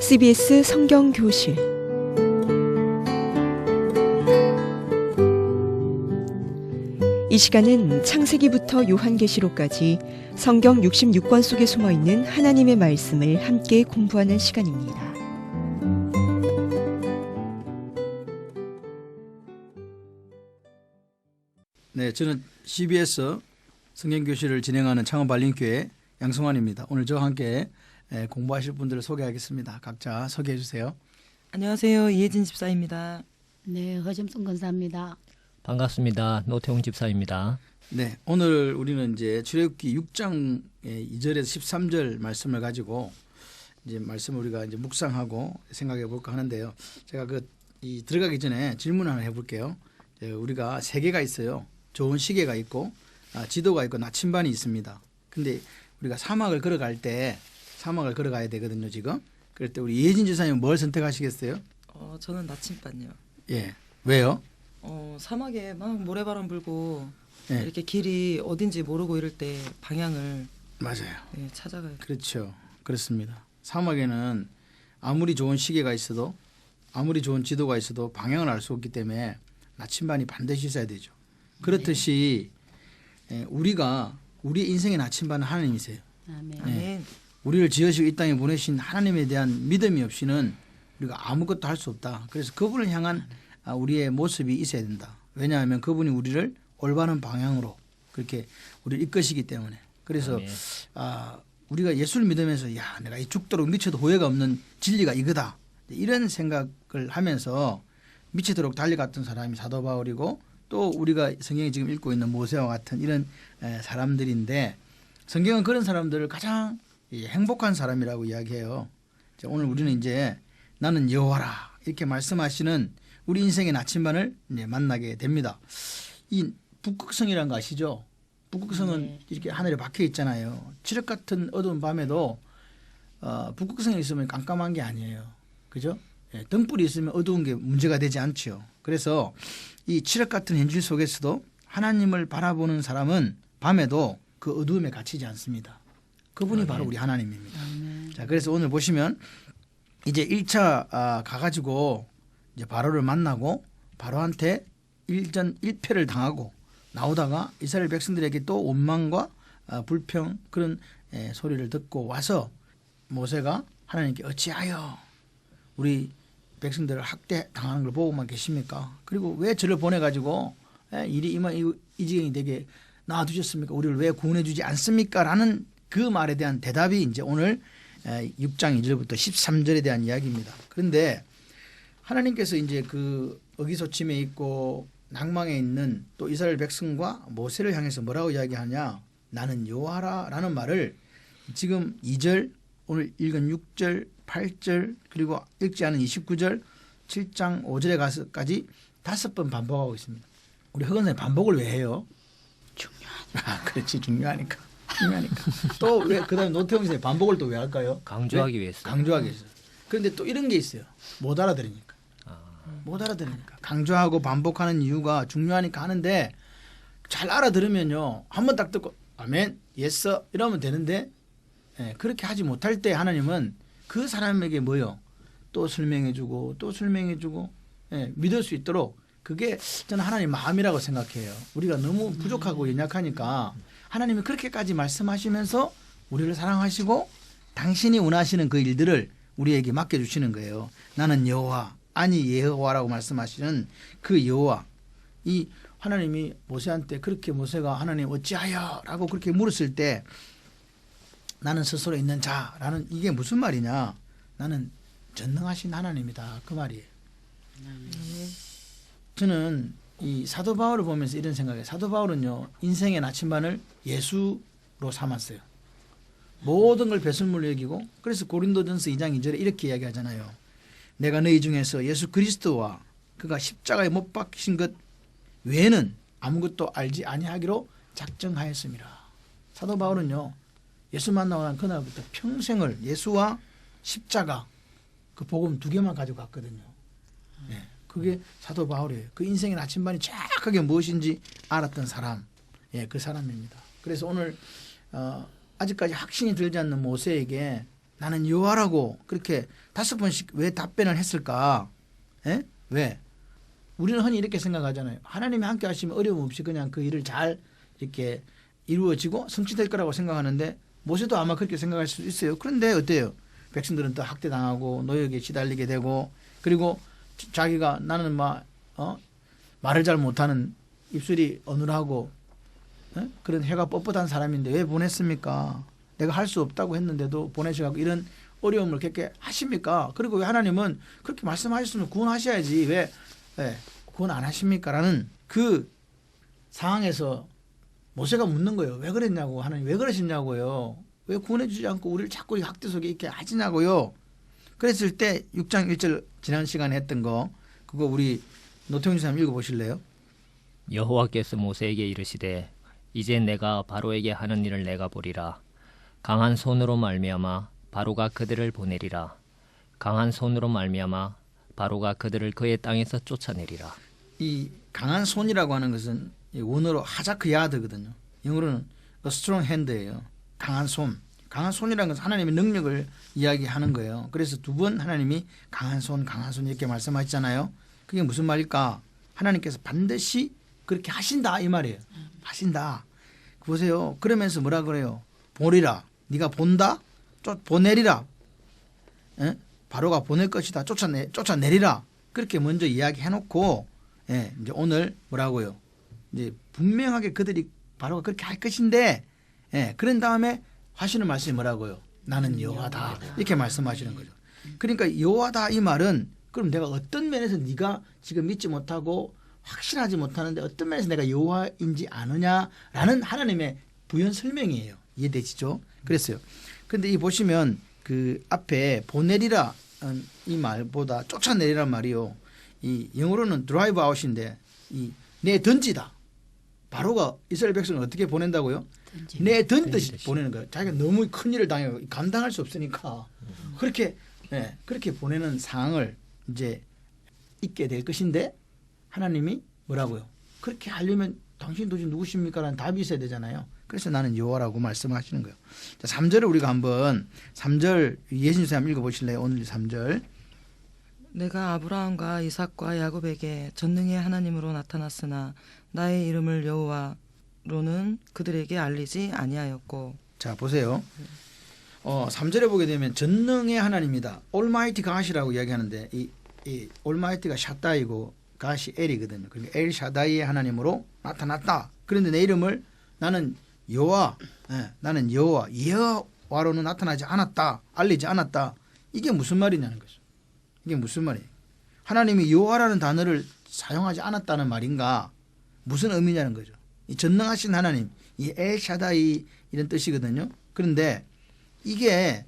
CBS 성경교실 이 시간은 창세기부터 요한계시록까지 성경 66권 속에 숨어있는 하나님의 말씀을 함께 공부하는 시간입니다. 네, 저는 CBS 성경교실을 진행하는 창원발림교회 양성환입니다. 오늘 저와 함께 공부하실 분들을 소개하겠습니다. 각자 소개해 주세요. 안녕하세요. 이혜진 집사입니다. 네, 허점성 권사입니다. 반갑습니다. 노태웅 집사입니다. 네, 오늘 우리는 이제 출애굽기 6장 2절에서 13절 말씀을 가지고 이제 말씀을 우리가 이제 묵상하고 생각해 볼까 하는데요. 제가 들어가기 전에 질문 하나 해볼게요. 우리가 세계가 있어요. 좋은 시계가 있고 지도가 있고 나침반이 있습니다. 근데 우리가 사막을 걸어가야 되거든요. 지금. 그럴 때 우리 이혜진 지사님은 뭘 선택하시겠어요? 저는 나침반요. 예. 왜요? 사막에 막 모래바람 불고 예. 이렇게 길이 어딘지 모르고 이럴 때 방향을 맞아요. 찾아가요. 그렇죠. 그렇습니다. 사막에는 아무리 좋은 시계가 있어도 아무리 좋은 지도가 있어도 방향을 알 수 없기 때문에 나침반이 반드시 있어야 되죠. 그렇듯이 우리의 인생의 나침반은 하나님이세요. 아멘. 아멘. 우리를 지으시고 이 땅에 보내신 하나님에 대한 믿음이 없이는 우리가 아무것도 할 수 없다. 그래서 그분을 향한 우리의 모습이 있어야 된다. 왜냐하면 그분이 우리를 올바른 방향으로 그렇게 우리를 이끄시기 때문에. 그래서 우리가 예수를 믿으면서 내가 이 죽도록 미쳐도 후회가 없는 진리가 이거다. 이런 생각을 하면서 미치도록 달려갔던 사람이 사도 바울이고 또 우리가 성경에 지금 읽고 있는 모세와 같은 이런 사람들인데 성경은 그런 사람들을 가장 행복한 사람이라고 이야기해요. 오늘 우리는 이제 나는 여호와라 이렇게 말씀하시는 우리 인생의 나침반을 이제 만나게 됩니다. 이 북극성이라는 거 아시죠? 북극성은 이렇게 하늘에 박혀 있잖아요. 칠흑 같은 어두운 밤에도 북극성이 있으면 깜깜한 게 아니에요. 그죠? 등불이 있으면 어두운 게 문제가 되지 않죠. 그래서 이 칠흑 같은 현실 속에서도 하나님을 바라보는 사람은 밤에도 그 어두움에 갇히지 않습니다. 그분이 바로 우리 하나님입니다. 자, 그래서 오늘 보시면 이제 1차 가가지고 이제 바로를 만나고 바로한테 1전 1패를 당하고 나오다가 이스라엘 백성들에게 또 원망과 불평 그런 소리를 듣고 와서 모세가 하나님께 어찌하여 우리 백성들을 학대 당하는 걸 보고만 계십니까? 그리고 왜 저를 보내가지고 일이 이 지경이 되게 놔두셨습니까? 우리를 왜 구원해 주지 않습니까? 라는 그 말에 대한 대답이 이제 오늘 6장 2절부터 13절에 대한 이야기입니다. 그런데 하나님께서 이제 그 의기소침해 있고 낭망해 있는 또 이스라엘 백성과 모세를 향해서 뭐라고 이야기하냐? 나는 여호와라 라는 말을 지금 2절 오늘 읽은 6절 8절 그리고 읽지 않은 29절 7장 5절에 가서까지 5번 반복하고 있습니다. 우리 허건사님 반복을 왜 해요? 중요하니까. 그렇지 중요하니까. 또 왜 그다음에 노태웅 선생님 반복을 또 왜 할까요? 강조하기 위해서. 강조하기 위해서. 그런데 또 이런 게 있어요. 못 알아들으니까. 강조하고 반복하는 이유가 중요하니까 하는데 잘 알아들으면요. 한 번 딱 듣고 아멘, 예스 이러면 되는데 그렇게 하지 못할 때 하나님은 그 사람에게 뭐요? 또 설명해주고 또 설명해주고 믿을 수 있도록 그게 저는 하나님 마음이라고 생각해요. 우리가 너무 부족하고 연약하니까 하나님이 그렇게까지 말씀하시면서 우리를 사랑하시고 당신이 원하시는 그 일들을 우리에게 맡겨주시는 거예요. 나는 여호와 아니 예호와라고 말씀하시는 그 여호와. 이 하나님이 모세한테 그렇게 모세가 하나님 어찌하여 라고 그렇게 물었을 때 나는 스스로 있는 자라는 이게 무슨 말이냐. 나는 전능하신 하나님이다. 그 말이에요. 저는 이 사도 바울을 보면서 이런 생각이에요. 사도 바울은요. 인생의 나침반을 예수로 삼았어요. 모든 걸 배설물로 여기고 그래서 고린도전서 2장 2절에 이렇게 이야기하잖아요. 내가 너희 중에서 예수 그리스도와 그가 십자가에 못 박히신 것 외에는 아무것도 알지 아니하기로 작정하였습니다. 사도 바울은요. 예수 만나고 난 그날부터 평생을 예수와 십자가 그 복음 2개만 가지고 갔거든요. 그게 사도 바울이에요. 그 인생의 나침반이 정확하게 무엇인지 알았던 사람. 그 사람입니다. 그래서 오늘 아직까지 확신이 들지 않는 모세에게 나는 여호와라고 그렇게 5번씩 왜 답변을 했을까? 에? 왜? 우리는 흔히 이렇게 생각하잖아요. 하나님이 함께 하시면 어려움 없이 그냥 그 일을 잘 이렇게 이루어지고 성취될 거라고 생각하는데 모세도 아마 그렇게 생각할 수 있어요. 그런데 어때요? 백성들은 또 학대당하고 노역에 시달리게 되고 그리고 자기가 나는 말을 잘 못하는 입술이 어눌하고 그런 혀가 뻣뻣한 사람인데 왜 보냈습니까? 내가 할 수 없다고 했는데도 보내셔가지고 이런 어려움을 겪게 하십니까? 그리고 왜 하나님은 그렇게 말씀하셨으면 구원하셔야지 왜 구원 안 하십니까? 라는 그 상황에서 모세가 묻는 거예요. 왜 그랬냐고. 하나님 왜 그러시냐고요. 왜 구원해 주지 않고 우리를 자꾸 이 학대 속에 있게 하시냐고요. 그랬을 때 6장 1절 지난 시간에 했던 거 그거 우리 노태웅 지사님 읽어보실래요? 여호와께서 모세에게 이르시되 이제 내가 바로에게 하는 일을 내가 보리라. 강한 손으로 말미암아 바로가 그들을 보내리라. 강한 손으로 말미암아 바로가 그들을 그의 땅에서 쫓아내리라. 이 강한 손이라고 하는 것은 원어로 하자크 야드거든요. 영어로는 a strong hand예요. 강한 손. 강한 손이라는 것은 하나님의 능력을 이야기하는 거예요. 그래서 두 번 하나님이 강한 손 이렇게 말씀하시잖아요. 그게 무슨 말일까? 하나님께서 반드시 그렇게 하신다 이 말이에요. 하신다. 보세요. 그러면서 뭐라 그래요? 보리라. 네가 본다? 보내리라. 바로가 보낼 것이다. 쫓아내리라. 그렇게 먼저 이야기해놓고 이제 오늘 뭐라고요? 이제 분명하게 그들이 바로가 그렇게 할 것인데 그런 다음에 하시는 말씀이 뭐라고요? 나는 여호와다. 이렇게 말씀하시는 거죠. 그러니까 여호와다 이 말은 그럼 내가 어떤 면에서 네가 지금 믿지 못하고 확신하지 못하는데 어떤 면에서 내가 여호와인지 아느냐라는 하나님의 부연 설명이에요. 이해되시죠? 그랬어요. 그런데 이 보시면 그 앞에 보내리라 이 말보다 쫓아내리란 말이요. 이 영어로는 드라이브 아웃인데 이 내던지다. 바로가 이스라엘 백성을 어떻게 보낸다고요? 내던듯이 보내는 거예요. 자기가 너무 큰 일을 당해요. 감당할 수 없으니까 그렇게 보내는 상황을 이제 있게 될 것인데 하나님이 뭐라고요? 그렇게 하려면 당신 도대체 누구십니까? 라는 답이 있어야 되잖아요. 그래서 나는 여호와라고 말씀하시는 거예요. 자, 3절을 우리가 한번 3절 예신수 한번 읽어보실래요? 오늘 3절. 내가 아브라함과 이삭과 야곱에게 전능의 하나님으로 나타났으나 나의 이름을 여호와로는 그들에게 알리지 아니하였고. 자 보세요. 3절에 보게 되면 전능의 하나님이다. 올마이티 가시라고 이야기하는데 이 올마이티가 샤다이고 가시 엘이거든요. 그러니까 엘 샤다이의 하나님으로 나타났다. 그런데 내 이름을 나는 여호와, 나는 여호와로는 나타나지 않았다. 알리지 않았다. 이게 무슨 말이냐는 거죠. 이게 무슨 말이에요? 하나님이 여호와라는 단어를 사용하지 않았다는 말인가? 무슨 의미냐는 거죠. 이 전능하신 하나님, 이 엘 샤다이 이런 뜻이거든요. 그런데 이게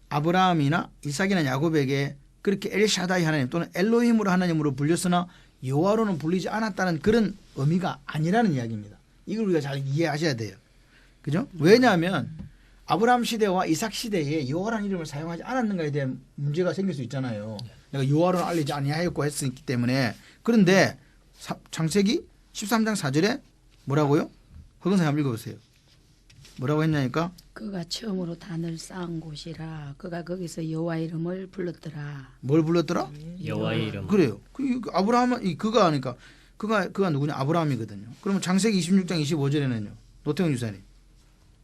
아브라함이나 이삭이나 야곱에게 그렇게 엘 샤다이 하나님 또는 엘로힘으로 하나님으로 불렸으나 여호와로는 불리지 않았다는 그런 의미가 아니라는 이야기입니다. 이걸 우리가 잘 이해하셔야 돼요. 그죠? 왜냐하면 아브라함 시대와 이삭 시대에 여호와라는 이름을 사용하지 않았는가에 대한 문제가 생길 수 있잖아요. 내가 여호와로는 알리지 아니하였고 했기 때문에. 그런데 창세기 13장 4절에 뭐라고요? 흑은사 한번 읽어보세요. 뭐라고 했냐니까? 그가 처음으로 단을 쌓은 곳이라 그가 거기서 여호와 이름을 불렀더라. 뭘 불렀더라? 여호와의 이름. 그래요. 아브라함은 그가 하니까 그가 누구냐? 아브라함이거든요. 그러면 창세기 26장 25절에는요. 노태웅 유사님.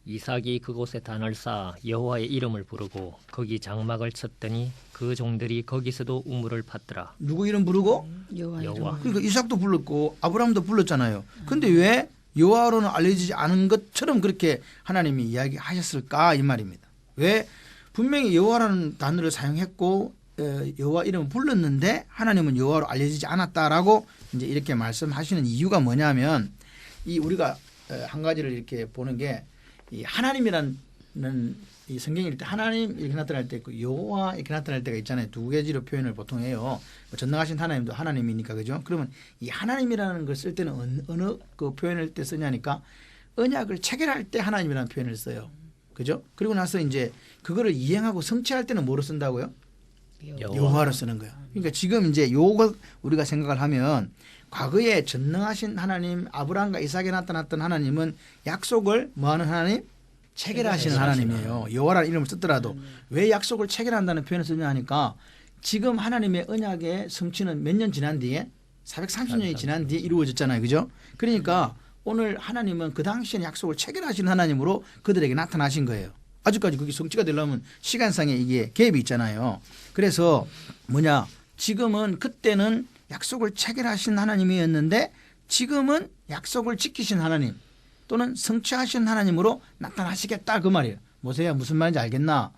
이삭이 그곳에 단을 쌓아 여호와의 이름을 부르고 거기 장막을 쳤더니 그 종들이 거기서도 우물을 팠더라. 누구 이름 부르고? 여호와 여호와. 이름을. 그러니까 이삭도 불렀고 아브라함도 불렀잖아요. 근데 왜 여호와로는 알려지지 않은 것처럼 그렇게 하나님이 이야기하셨을까 이 말입니다. 왜 분명히 여호와라는 단어를 사용했고 여호와 이름을 불렀는데 하나님은 여호와로 알려지지 않았다라고 이제 이렇게 말씀하시는 이유가 뭐냐면 이 우리가 한 가지를 이렇게 보는 게 이 하나님이라는 이 성경에 때 하나님 이렇게 나타날 때 있고 여호와 이렇게 나타날 때가 있잖아요. 두 가지로 표현을 보통 해요. 전능하신 하나님도 하나님이니까 그죠? 그러면 이 하나님이라는 걸 쓸 때는 어느 그 표현을 때 쓰냐니까 언약을 체결할 때 하나님이라는 표현을 써요. 그죠? 그리고 나서 이제 그거를 이행하고 성취할 때는 뭐로 쓴다고요? 여호와로 쓰는 거예요. 그러니까 지금 이제 요걸 우리가 생각을 하면 과거에 전능하신 하나님 아브라함과 이삭에 나타났던 하나님은 약속을 뭐하는 하나님? 체결하시는 하나님이에요. 여호와라는 이름을 썼더라도 왜 약속을 체결한다는 표현을 쓰냐 하니까 지금 하나님의 언약의 성취는 몇 년 지난 뒤에 430년이 지난 뒤에 이루어졌잖아요. 그죠? 그러니까 오늘 하나님은 그 당시에는 약속을 체결하신 하나님으로 그들에게 나타나신 거예요. 아직까지 그게 성취가 되려면 시간상에 이게 갭이 있잖아요. 그래서 지금은 그때는 약속을 체결하신 하나님이었는데 지금은 약속을 지키신 하나님 또는 성취하신 하나님으로 나타나시겠다 그 말이에요. 모세야 무슨 말인지 알겠나?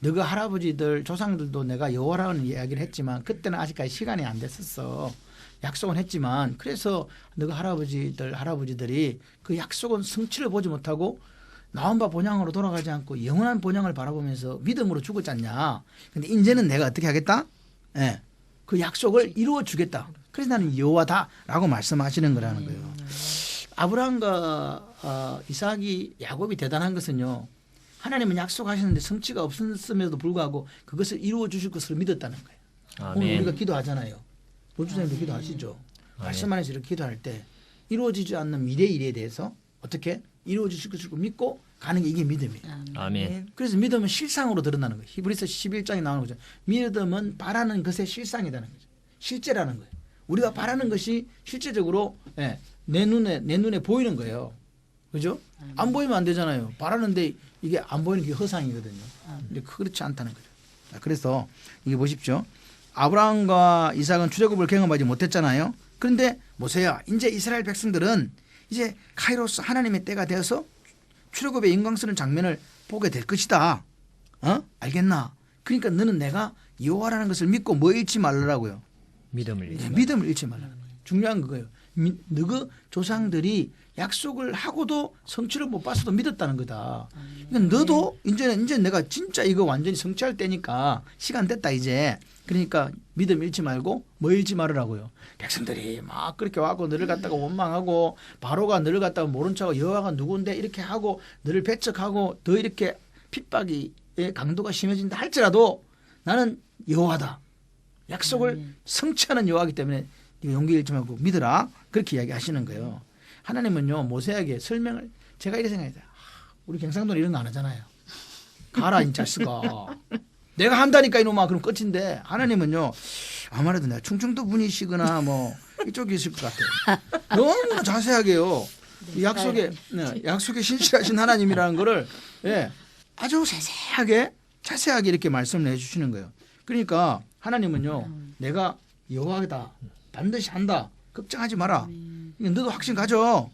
너가 할아버지들 조상들도 내가 여호와라는 이야기를 했지만 그때는 아직까지 시간이 안 됐었어. 약속은 했지만 그래서 너가 할아버지들이 그 약속은 성취를 보지 못하고 나온 바 본향으로 돌아가지 않고 영원한 본향을 바라보면서 믿음으로 죽었지 않냐. 근데 이제는 내가 어떻게 하겠다? 예, 그 약속을 이루어 주겠다. 그래서 나는 여호와다라고 말씀하시는 거라는 거예요. 아브라함과 이삭이 야곱이 대단한 것은요. 하나님은 약속하시는데 성취가 없었음에도 불구하고 그것을 이루어 주실 것을 믿었다는 거예요. 오늘 우리가 기도하잖아요. 본주사님도 기도하시죠. 말씀 안에서 이렇게 기도할 때 이루어지지 않는 미래의 일에 대해서 어떻게 이루어 주실 것을 믿고 가는 게 이게 믿음이에요. 아멘. 그래서 믿음은 실상으로 드러나는 거예요. 히브리서 11장에 나오는 거죠. 믿음은 바라는 것의 실상이라는 거죠. 실제라는 거예요. 우리가 바라는 것이 실제적으로 내 눈에 보이는 거예요. 그죠? 안 보이면 안 되잖아요. 바라는데 이게 안 보이는 게 허상이거든요. 근데 그렇지 않다는 거죠. 그래서 이게 보십시오. 아브라함과 이삭은 출애굽을 경험하지 못했잖아요. 그런데 모세야, 이제 이스라엘 백성들은 이제 카이로스 하나님의 때가 되어서 출애굽의 영광스러운 장면을 보게 될 것이다. 알겠나? 그러니까 너는 내가 여호와라는 것을 믿고 뭐 잃지 말라고요. 믿음을 잃지 믿음을 잃지 말라는 거예요. 중요한 그거예요. 너희 조상들이 약속을 하고도 성취를 못 봤어도 믿었다는 거다. 그러니까 너도 이제 내가 진짜 이거 완전히 성취할 때니까 시간 됐다 이제. 그러니까 믿음 잃지 말고 뭐 잃지 말으라고요. 백성들이 막 그렇게 와고 너를 갖다가 원망하고 바로가 너를 갖다가 모른 척하고 여호와가 누군데 이렇게 하고 너를 배척하고 더 이렇게 핍박의 강도가 심해진다 할지라도 나는 여호와다. 약속을 성취하는 여호와이기 때문에 용기 잃지 말고 믿으라. 그렇게 이야기하시는 거예요. 하나님은요 모세에게 설명을 제가 이렇게 생각해요. 우리 경상도는 이런 거 안 하잖아요. 가라 이 자식아. 내가 한다니까 이놈아 그럼 끝인데 하나님은요 아무래도 내가 충청도 분이시거나 뭐 이쪽이 있을 것 같아요. 너무나 자세하게요. 이 약속에 신실하신 하나님이라는 거를 아주 자세하게 이렇게 말씀을 해주시는 거예요. 그러니까 하나님은요 내가 여호와다 반드시 한다. 걱정하지 마라. 너도 확신 가져.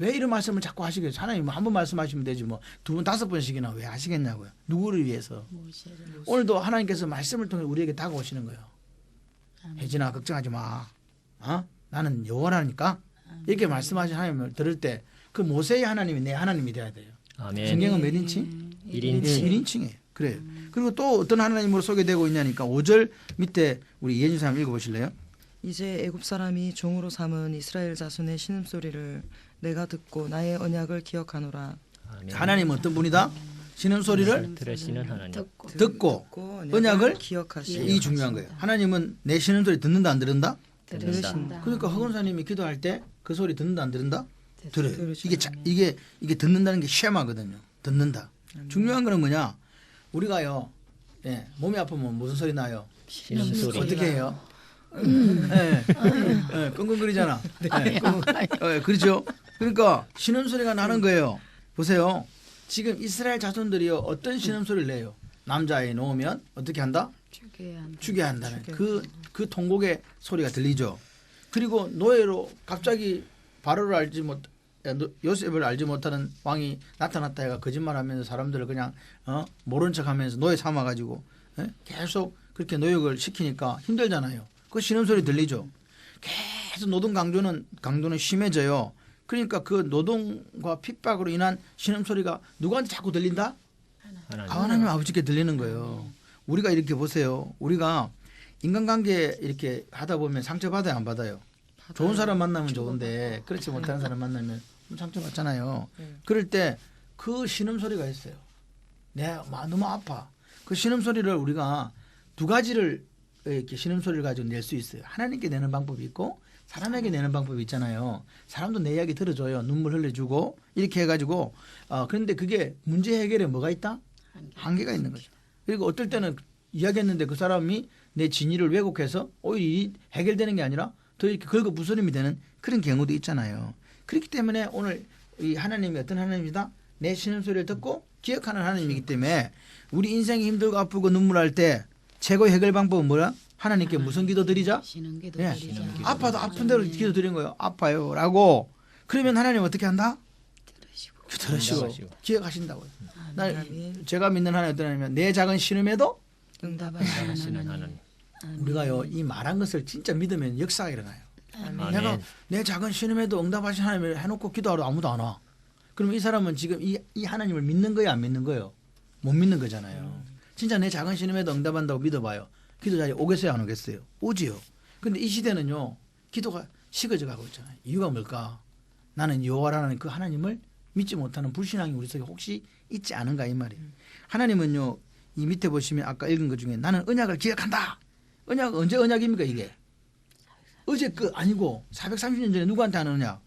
왜 이런 말씀을 자꾸 하시겠어요? 하나님 한 번 말씀하시면 되지 뭐 두 번 다섯 번씩이나 왜 하시겠냐고요. 누구를 위해서. 오늘도 하나님께서 말씀을 통해 우리에게 다가오시는 거예요. 혜진아 걱정하지 마. 나는 여호와라니까. 이렇게 말씀하신 하나님을 들을 때 그 모세의 하나님이 내 하나님이 돼야 돼요. 아멘. 성경은 몇 인칭? 1인칭. 1인칭이에요. 그래요. 그리고 또 어떤 하나님으로 소개되고 있냐니까 5절 밑에 우리 이현주 사람 읽어보실래요? 이제 애굽 사람이 종으로 삼은 이스라엘 자손의 신음소리를 내가 듣고 나의 언약을 기억하노라. 아멘. 하나님은 어떤 분이다? 신음소리를 들으시는 하나님. 듣고 언약을 기억하시고. 이 중요한 거예요. 하나님은 내 신음소리 듣는다 안 들은다? 들으신다. 그러니까 허건사님이 기도할 때 그 소리 듣는다 안 들은다? 들어요. 들으시죠. 이게 듣는다는 게 쉐마거든요. 듣는다. 중요한 거는 뭐냐? 우리가요. 몸이 아프면 무슨 소리 나요? 신음소리. 어떻게 해요? 끙끙거리잖아. 그렇죠. 그러니까 신음소리가 나는 거예요. 보세요. 지금 이스라엘 자손들이요 어떤 신음소리를 내요? 남자애 놓으면 어떻게 한다? 죽여야 한다는 그 통곡의 소리가 들리죠. 그리고 노예로 갑자기 바로를 알지 못 요셉을 알지 못하는 왕이 나타났다 해가 거짓말하면서 사람들을 그냥 모른 척하면서 노예 삼아가지고 계속 그렇게 노역을 시키니까 힘들잖아요. 그 신음소리 들리죠. 계속 노동 강도는 심해져요. 그러니까 그 노동과 핍박으로 인한 신음소리가 누구한테 자꾸 들린다? 하나님 아버지께 들리는 거예요. 우리가 이렇게 보세요. 우리가 인간관계 이렇게 하다 보면 상처받아요 안 받아요? 좋은 사람 만나면 좋은데 그렇지 못하는 사람 만나면 상처받잖아요. 그럴 때 그 신음소리가 있어요. 내가 너무 아파. 그 신음소리를 우리가 두 가지를 이렇게 신음소리를 가지고 낼 수 있어요. 하나님께 내는 방법이 있고 사람에게 내는 방법이 있잖아요. 사람도 내 이야기 들어줘요. 눈물 흘려주고 이렇게 해가지고 그런데 그게 문제 해결에 뭐가 있다? 한계가 있는 거죠. 그리고 어떨 때는 이야기했는데 그 사람이 내 진위를 왜곡해서 오히려 일이 해결되는 게 아니라 더 이렇게 긁어부스럼이 되는 그런 경우도 있잖아요. 그렇기 때문에 오늘 이 하나님이 어떤 하나님이다? 내 신음소리를 듣고 기억하는 하나님이기 때문에 우리 인생이 힘들고 아프고 눈물날 때 최고의 해결 방법은 뭐야? 하나님께 무슨 기도 드리자? 신은 기도 예. 드리자. 아파도 아픈 대로 기도 드리는 거예요. 아파요 라고. 그러면 하나님 어떻게 한다? 들으시고 응답하시고. 기억하신다고요. 아멘. 제가 믿는 하나님 어떤 하나님이면 내 작은 신음에도 응답하시는 하시는 하나님. 우리가요 이 말한 것을 진짜 믿으면 역사가 일어나요. 아멘. 내가 내 작은 신음에도 응답하신 하나님을 해놓고 기도하러 아무도 안 와. 그러면 이 사람은 지금 이 하나님을 믿는 거예요, 안 믿는 거예요? 못 믿는 거잖아요. 진짜 내 작은 신음에도 응답한다고 믿어봐요. 기도 자리에 오겠어요, 안 오겠어요? 오지요. 근데 이 시대는요 기도가 식어져 가고 있잖아요. 이유가 뭘까? 나는 여호와라는 그 하나님을 믿지 못하는 불신앙이 우리 속에 혹시 있지 않은가 이 말이에요. 하나님은요 이 밑에 보시면 아까 읽은 것 중에 나는 언약을 기억한다. 언약 언제 언약입니까 이게? 어제 그 아니고 430년 전에 누구한테 하는 언약?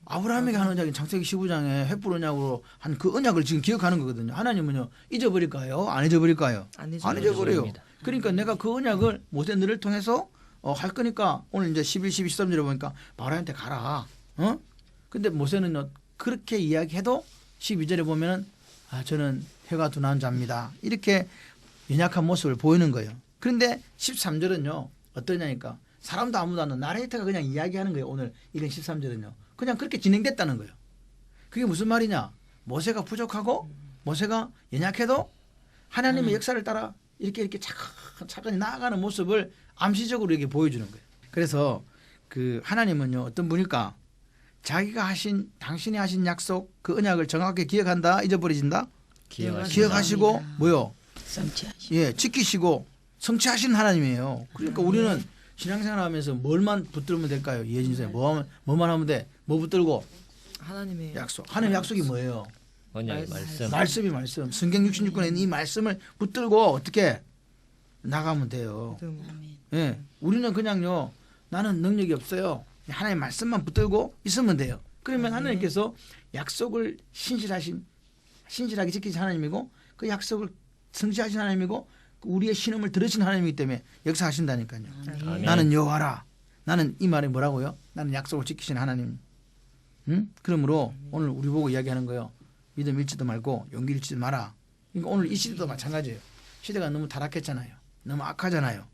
아브라함에게 하는 언약이 창세기 15장에 횃불 언약으로 한 그 언약을 지금 기억하는 거거든요. 하나님은요 잊어버릴까요? 안 잊어버릴까요? 안 안 잊어버려요. 그러니까 내가 그 언약을 모세 너를 통해서 할 거니까 오늘 이제 11, 12, 13절에 보니까 바로한테 가라. 근데 모세는요 그렇게 이야기해도 12절에 보면은 저는 해가 둔한 자입니다. 이렇게 연약한 모습을 보이는 거예요. 그런데 13절은요 어떠냐니까 사람도 아무도 안 나는 나레이터가 그냥 이야기하는 거예요. 오늘 이런 13절은요. 그냥 그렇게 진행됐다는 거예요. 그게 무슨 말이냐? 모세가 부족하고 모세가 연약해도 하나님의 역사를 따라 이렇게 차근히 나아가는 모습을 암시적으로 이렇게 보여주는 거예요. 그래서 그 하나님은요 어떤 분일까? 자기가 하신 당신이 하신 약속 그 언약을 정확하게 기억한다 기억하신다. 기억하시고 뭐요? 성취하시. 예, 지키시고 성취하신 하나님이에요. 그러니까 우리는 신앙생활하면서 뭘만 붙들면 될까요? 이혜진 선생님 뭐만 하면 돼? 뭐 붙들고? 하나님의 약속. 하나님 약속이 뭐예요? 언약의 말씀. 말씀이 말씀. 성경 66권에 있는 이 말씀을 붙들고 어떻게 나가면 돼요. 믿음. 예, 우리는 그냥요 나는 능력이 없어요. 하나님 말씀만 붙들고 있으면 돼요. 그러면 하나님께서 약속을 신실하게 지키신 하나님이고 그 약속을 성취하신 하나님이고 우리의 신음을 들으신 하나님이기 때문에 역사하신다니까요. 아멘. 나는 여호와라. 나는 이 말이 뭐라고요? 나는 약속을 지키신 하나님. 그러므로 오늘 우리 보고 이야기하는 거예요. 믿음 잃지도 말고 용기 잃지도 마라. 그러니까 오늘 이 시대도 마찬가지예요. 시대가 너무 타락했잖아요. 너무 악하잖아요.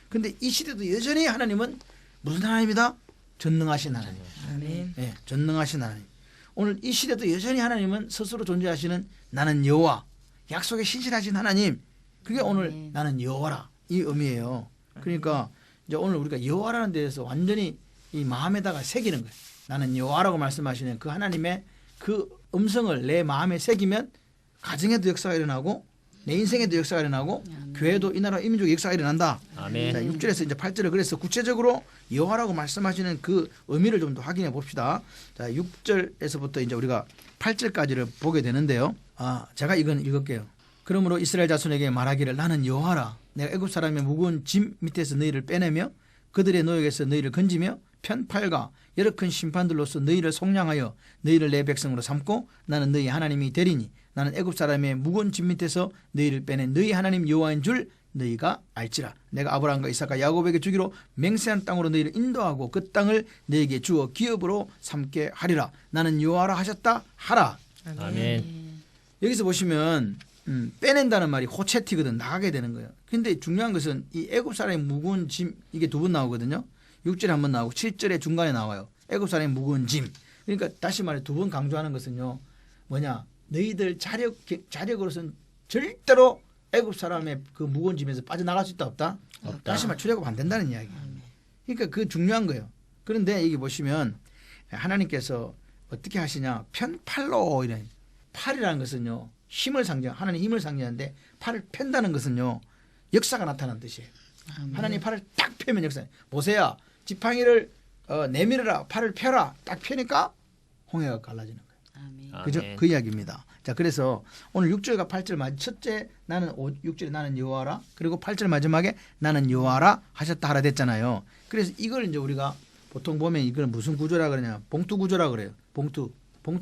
근데 이 시대도 여전히 하나님은 무슨 하나님이다? 전능하신 하나님. 아멘. 예, 전능하신 하나님. 오늘 이 시대도 여전히 하나님은 스스로 존재하시는 나는 여호와, 약속에 신실하신 하나님. 그게 오늘 나는 여호와라 이 의미예요. 그러니까 이제 오늘 우리가 여호와라는 데에서 완전히 이 마음에다가 새기는 거예요. 나는 여호와라고 말씀하시는 그 하나님의 그 음성을 내 마음에 새기면 가정에도 역사가 일어나고 내 인생에도 역사가 일어나고 교회도 이 나라 이민족의 역사가 일어난다. 아멘. 자, 6절에서 이제 8절을 그래서 구체적으로 여호와라고 말씀하시는 그 의미를 좀 더 확인해 봅시다. 자, 6절에서부터 이제 우리가 8절까지를 보게 되는데요. 제가 이건 읽을게요. 그러므로 이스라엘 자손에게 말하기를 나는 여호와라. 내가 애굽 사람의 무거운 짐 밑에서 너희를 빼내며 그들의 노역에서 너희를 건지며 편팔과 여러 큰 심판들로서 너희를 속량하여 너희를 내 백성으로 삼고 나는 너희 하나님이 되리니 나는 애굽 사람의 무거운 짐 밑에서 너희를 빼낸 너희 하나님 여호와인 줄 너희가 알지라. 내가 아브라함과 이삭과 야곱에게 주기로 맹세한 땅으로 너희를 인도하고 그 땅을 너희에게 주어 기업으로 삼게 하리라. 나는 여호와라 하셨다 하라. 아멘. 여기서 보시면 빼낸다는 말이 호체티거든. 나가게 되는 거예요. 근데 중요한 것은 이 애굽 사람의 무거운 짐 이게 두 번 나오거든요. 6절에 한 번 나오고 7절에 중간에 나와요. 애굽 사람의 무거운 짐. 그러니까 다시 말해 두 번 강조하는 것은요. 뭐냐? 너희들 자력으로서는 절대로 애굽 사람의 그 무거운 짐에서 빠져나갈 수 있다 없다? 다시 말해 출애굽 안 된다는 이야기예요. 그러니까 그 중요한 거예요. 그런데 여기 보시면 하나님께서 어떻게 하시냐? 편팔로 이런 팔이라는 것은요. 하나님 힘을 상징하는데 팔을 편다는 것은요. 역사가 나타나는 뜻이에요. 하나님 팔을 딱 펴면 역사. 보세요. 지팡이를 내밀어라. 팔을 펴라. 딱 펴니까 홍해가 갈라지는 거예요. 아멘. 그죠? 아멘. 그 이야기입니다. 자, 그래서 오늘 6절과 8절 첫째 나는 6절에 나는 여호와라. 그리고 8절 마지막에 나는 여호와라 하셨다 하라 됐잖아요. 그래서 이걸 이제 우리가 보통 보면 이거는 무슨 구조라 그러냐? 봉투 구조라 그래요. 봉투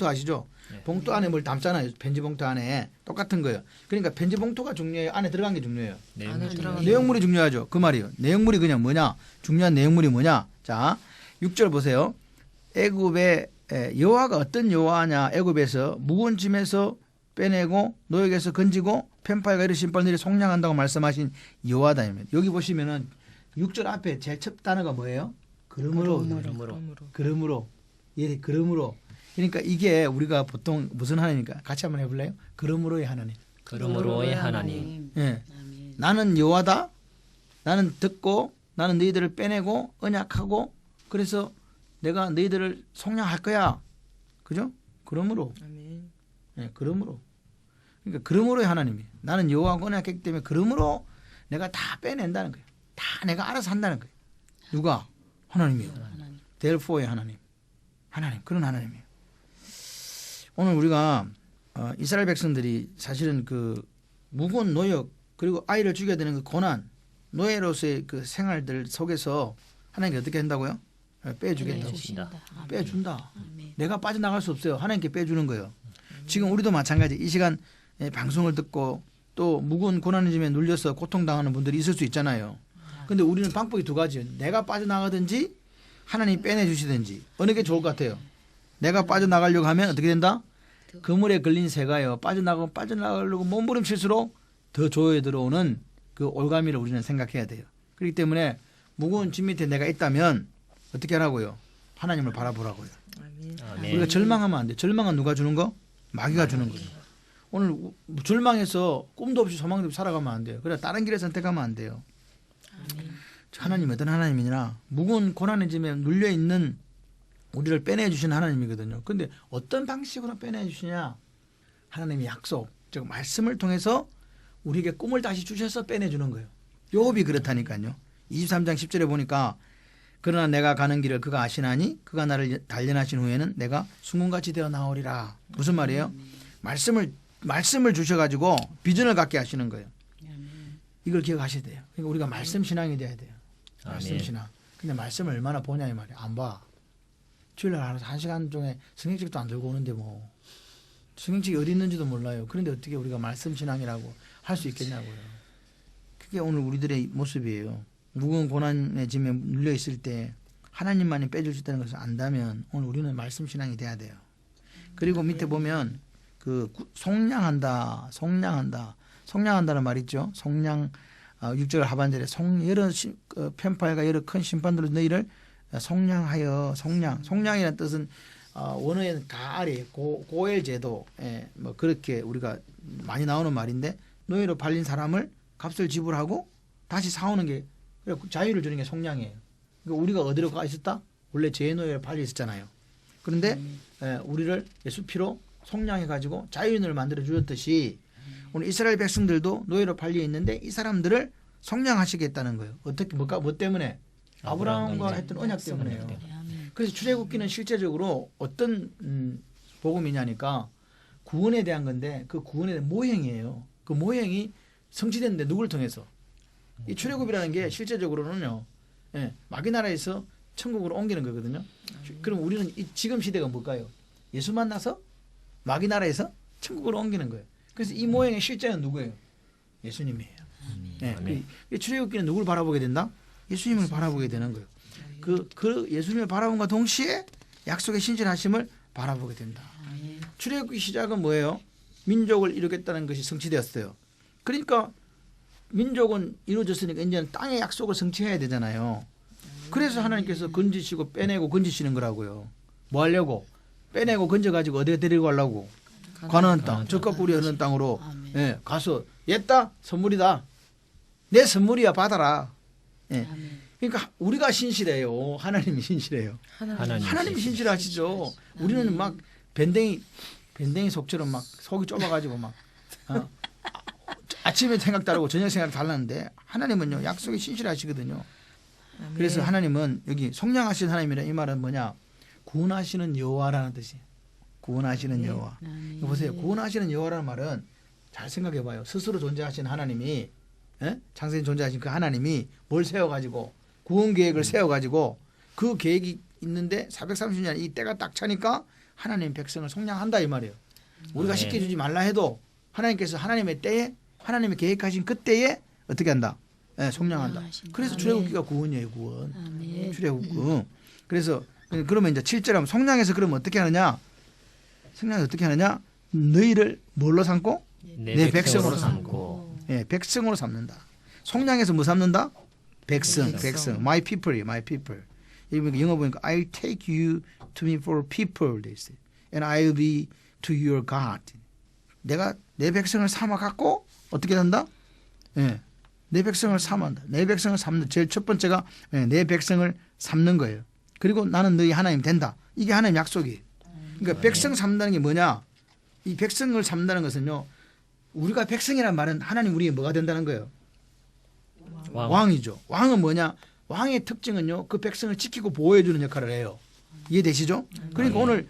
아시죠? 네. 봉투 안에 뭘 담잖아요. 편지 봉투 안에 똑같은 거예요. 그러니까 편지 봉투가 중요해요. 안에 들어간 게 중요해요. 안에 들어가는 내용물이 중요하죠. 그 말이에요. 내용물이 그냥 뭐냐? 중요한 내용물이 뭐냐? 자, 6절 보세요. 애굽의 여호와가 어떤 여호와냐? 애굽에서 무거운 짐에서 빼내고 노역에서 건지고 편팔과 이르신 뻘들이 속량한다고 말씀하신 여호와다. 여기 보시면은 6절 앞에 제일 첫 단어가 뭐예요? 그러므로. 그러므로. 예, 그러므로. 그러니까 이게 우리가 보통 무슨 하나님입니까? 같이 한번 해볼래요? 그러므로의 하나님. 그러므로의 하나님. 예. 아멘. 나는 여호와다. 나는 듣고 나는 너희들을 빼내고 언약하고 그래서 내가 너희들을 속량할 거야. 그죠? 그러므로. 아멘. 예, 그러므로. 그러니까 그러므로의 하나님이에요. 나는 여호와하고 언약했기 때문에 그러므로 내가 다 빼낸다는 거예요. 다 내가 알아서 한다는 거예요. 누가? 하나님이요. 하나님. 델포의 하나님. 하나님. 그런 하나님이에요. 오늘 우리가 이스라엘 백성들이 사실은 그 무거운 노역 그리고 아이를 죽여야 되는 그 고난 노예로서의 그 생활들 속에서 하나님께 어떻게 한다고요? 빼주겠다고. 빼주신다. 아멘. 빼준다. 아멘. 내가 빠져나갈 수 없어요. 하나님께 빼주는 거예요. 지금 우리도 마찬가지. 이 시간 방송을 듣고 또 무거운 고난의 짐에 눌려서 고통당하는 분들이 있을 수 있잖아요. 근데 우리는 방법이 두 가지예요. 내가 빠져나가든지 하나님 빼내주시든지 어느 게 좋을 것 같아요. 내가 빠져나가려고 하면 어떻게 된다? 그물에 걸린 새가요. 빠져나가려고 몸부림칠수록 더 조여에 들어오는 그 올가미를 우리는 생각해야 돼요. 그렇기 때문에 무거운 짐 밑에 내가 있다면 어떻게 하라고요? 하나님을 바라보라고요. 아멘. 아멘. 우리가 절망하면 안 돼. 절망은 누가 주는 거? 마귀가 주는 거예요. 오늘 절망해서 꿈도 없이 소망도 없이 살아가면 안 돼요. 그래 다른 길을 선택하면 안 돼요. 하나님 어떤 하나님이냐? 무거운 고난의 짐에 눌려 있는 우리를 빼내 주시는 하나님이거든요. 근데 어떤 방식으로 빼내 주시냐? 하나님의 약속, 즉 말씀을 통해서 우리에게 꿈을 다시 주셔서 빼내 주는 거예요. 욥이 그렇다니까요. 23장 10절에 보니까 그러나 내가 가는 길을 그가 아시나니 그가 나를 단련하신 후에는 내가 순금같이 되어 나오리라. 무슨 말이에요? 말씀을 주셔가지고 비전을 갖게 하시는 거예요. 이걸 기억하셔야 돼요. 그러니까 우리가 말씀 신앙이 돼야 돼요. 말씀 아멘. 신앙. 근데 말씀을 얼마나 보냐 이 말이에요. 안 봐. 주일날 알아서 1시간 중에 성경책도 안 들고 오는데 뭐 성경책이 어디 있는지도 몰라요. 그런데 어떻게 우리가 말씀 신앙이라고 할 수 있겠냐고요. 그게 오늘 우리들의 모습이에요. 무거운 고난의 짐에 눌려 있을 때 하나님만이 빼줄 수 있다는 것을 안다면 오늘 우리는 말씀 신앙이 돼야 돼요. 그리고 밑에 보면 그 속량한다는 말 있죠. 속량 6절 하반절에 여러 편팔과 여러 큰 심판들로 너희를 속량하여 속량이라는 뜻은 원어에는 가아리 고엘 제도 뭐 그렇게 우리가 많이 나오는 말인데 노예로 팔린 사람을 값을 지불하고 다시 사오는 게 자유를 주는 게 속량이에요. 그러니까 우리가 어디로 가 있었다? 원래 죄의 노예로 팔려 있었잖아요. 그런데 우리를 예수 피로 속량해 가지고 자유인을 만들어 주었듯이 오늘 이스라엘 백성들도 노예로 팔려 있는데 이 사람들을 속량하시겠다는 거예요. 어떻게 뭐 때문에? 아브라함과 했던 언약 때문에요. 그래서 출애굽기는 실제적으로 어떤 복음이냐니까 구원에 대한 건데 그 구원에 대한 모형이에요. 그 모형이 성취됐는데 누구를 통해서? 이 출애굽이라는 게 실제적으로는요. 마귀 나라에서 천국으로 옮기는 거거든요. 그럼 우리는 지금 시대가 뭘까요? 예수 만나서 마귀 나라에서 천국으로 옮기는 거예요. 그래서 이 모형의 실제는 누구예요? 예수님이에요. 그 출애굽기는 누구를 바라보게 된다? 예수님을 바라보게 되는 거예요. 그 예수님을 바라본과 동시에 약속의 신실하심을 바라보게 된다. 출애굽기 시작은 뭐예요? 민족을 이루겠다는 것이 성취되었어요. 그러니까 민족은 이루어졌으니까 이제는 땅의 약속을 성취해야 되잖아요. 그래서 하나님께서 건지시고 빼내고 건지시는 거라고요. 뭐 하려고? 빼내고 건져가지고 어디에 데리고 가려고? 가나안 땅, 젖과 꿀이 흐르는 땅으로 가서 옛다 선물이다. 내 선물이야 받아라. 그러니까 우리가 신실해요. 하나님이 신실해요. 하나님이 신실하시죠. 우리는 막 밴댕이 속처럼 막 속이 좁아가지고 막 아침에 생각 다르고 저녁 생각 달랐는데 하나님은요 약속이 신실하시거든요. 그래서 하나님은 여기 속량하신 하나님이라 이 말은 뭐냐? 구원하시는 여호와라는 뜻이에요. 구원하시는 여호와. 보세요. 구원하시는 여호와라는 말은 잘 생각해봐요. 스스로 존재하신 하나님이 창세기 존재하신 그 하나님이 뭘 세워가지고 구원 계획을 세워가지고 그 계획이 있는데 430년 이 때가 딱 차니까 하나님 백성을 속량한다 이 말이에요. 우리가 네. 시켜주지 말라 해도 하나님께서 하나님의 때에 하나님이 계획하신 그 때에 어떻게 한다? 예, 속량한다. 그래서 출애굽기가 구원이에요, 구원. 아멘. 출애굽. 그래서 그러면 이제 7절 하면 속량해서 그러면 어떻게 하느냐? 속량해서 어떻게 하느냐? 너희를 뭘로 삼고? 내 백성으로 삼고. 예, 백성으로 삼는다. 속량해서 뭐 삼는다? 백성. My people이에요, my people. 여기 영어 보니까 I'll take you to me for people, they say. And I'll be to your God. 내가 내 백성을 삼아 갖고 어떻게 한다? 예, 내 백성을 삼한다. 내 백성을 삼는 제일 첫 번째가 내 백성을 삼는 거예요. 그리고 나는 너희 하나님 된다. 이게 하나님 약속이에요. 그러니까 백성 삼는다는 게 뭐냐? 이 백성을 삼는다는 것은요. 우리가 백성이란 말은 하나님 우리의 뭐가 된다는 거예요? 왕이죠. 왕은 뭐냐? 왕의 특징은요. 그 백성을 지키고 보호해 주는 역할을 해요. 이해되시죠? 그러니까 오늘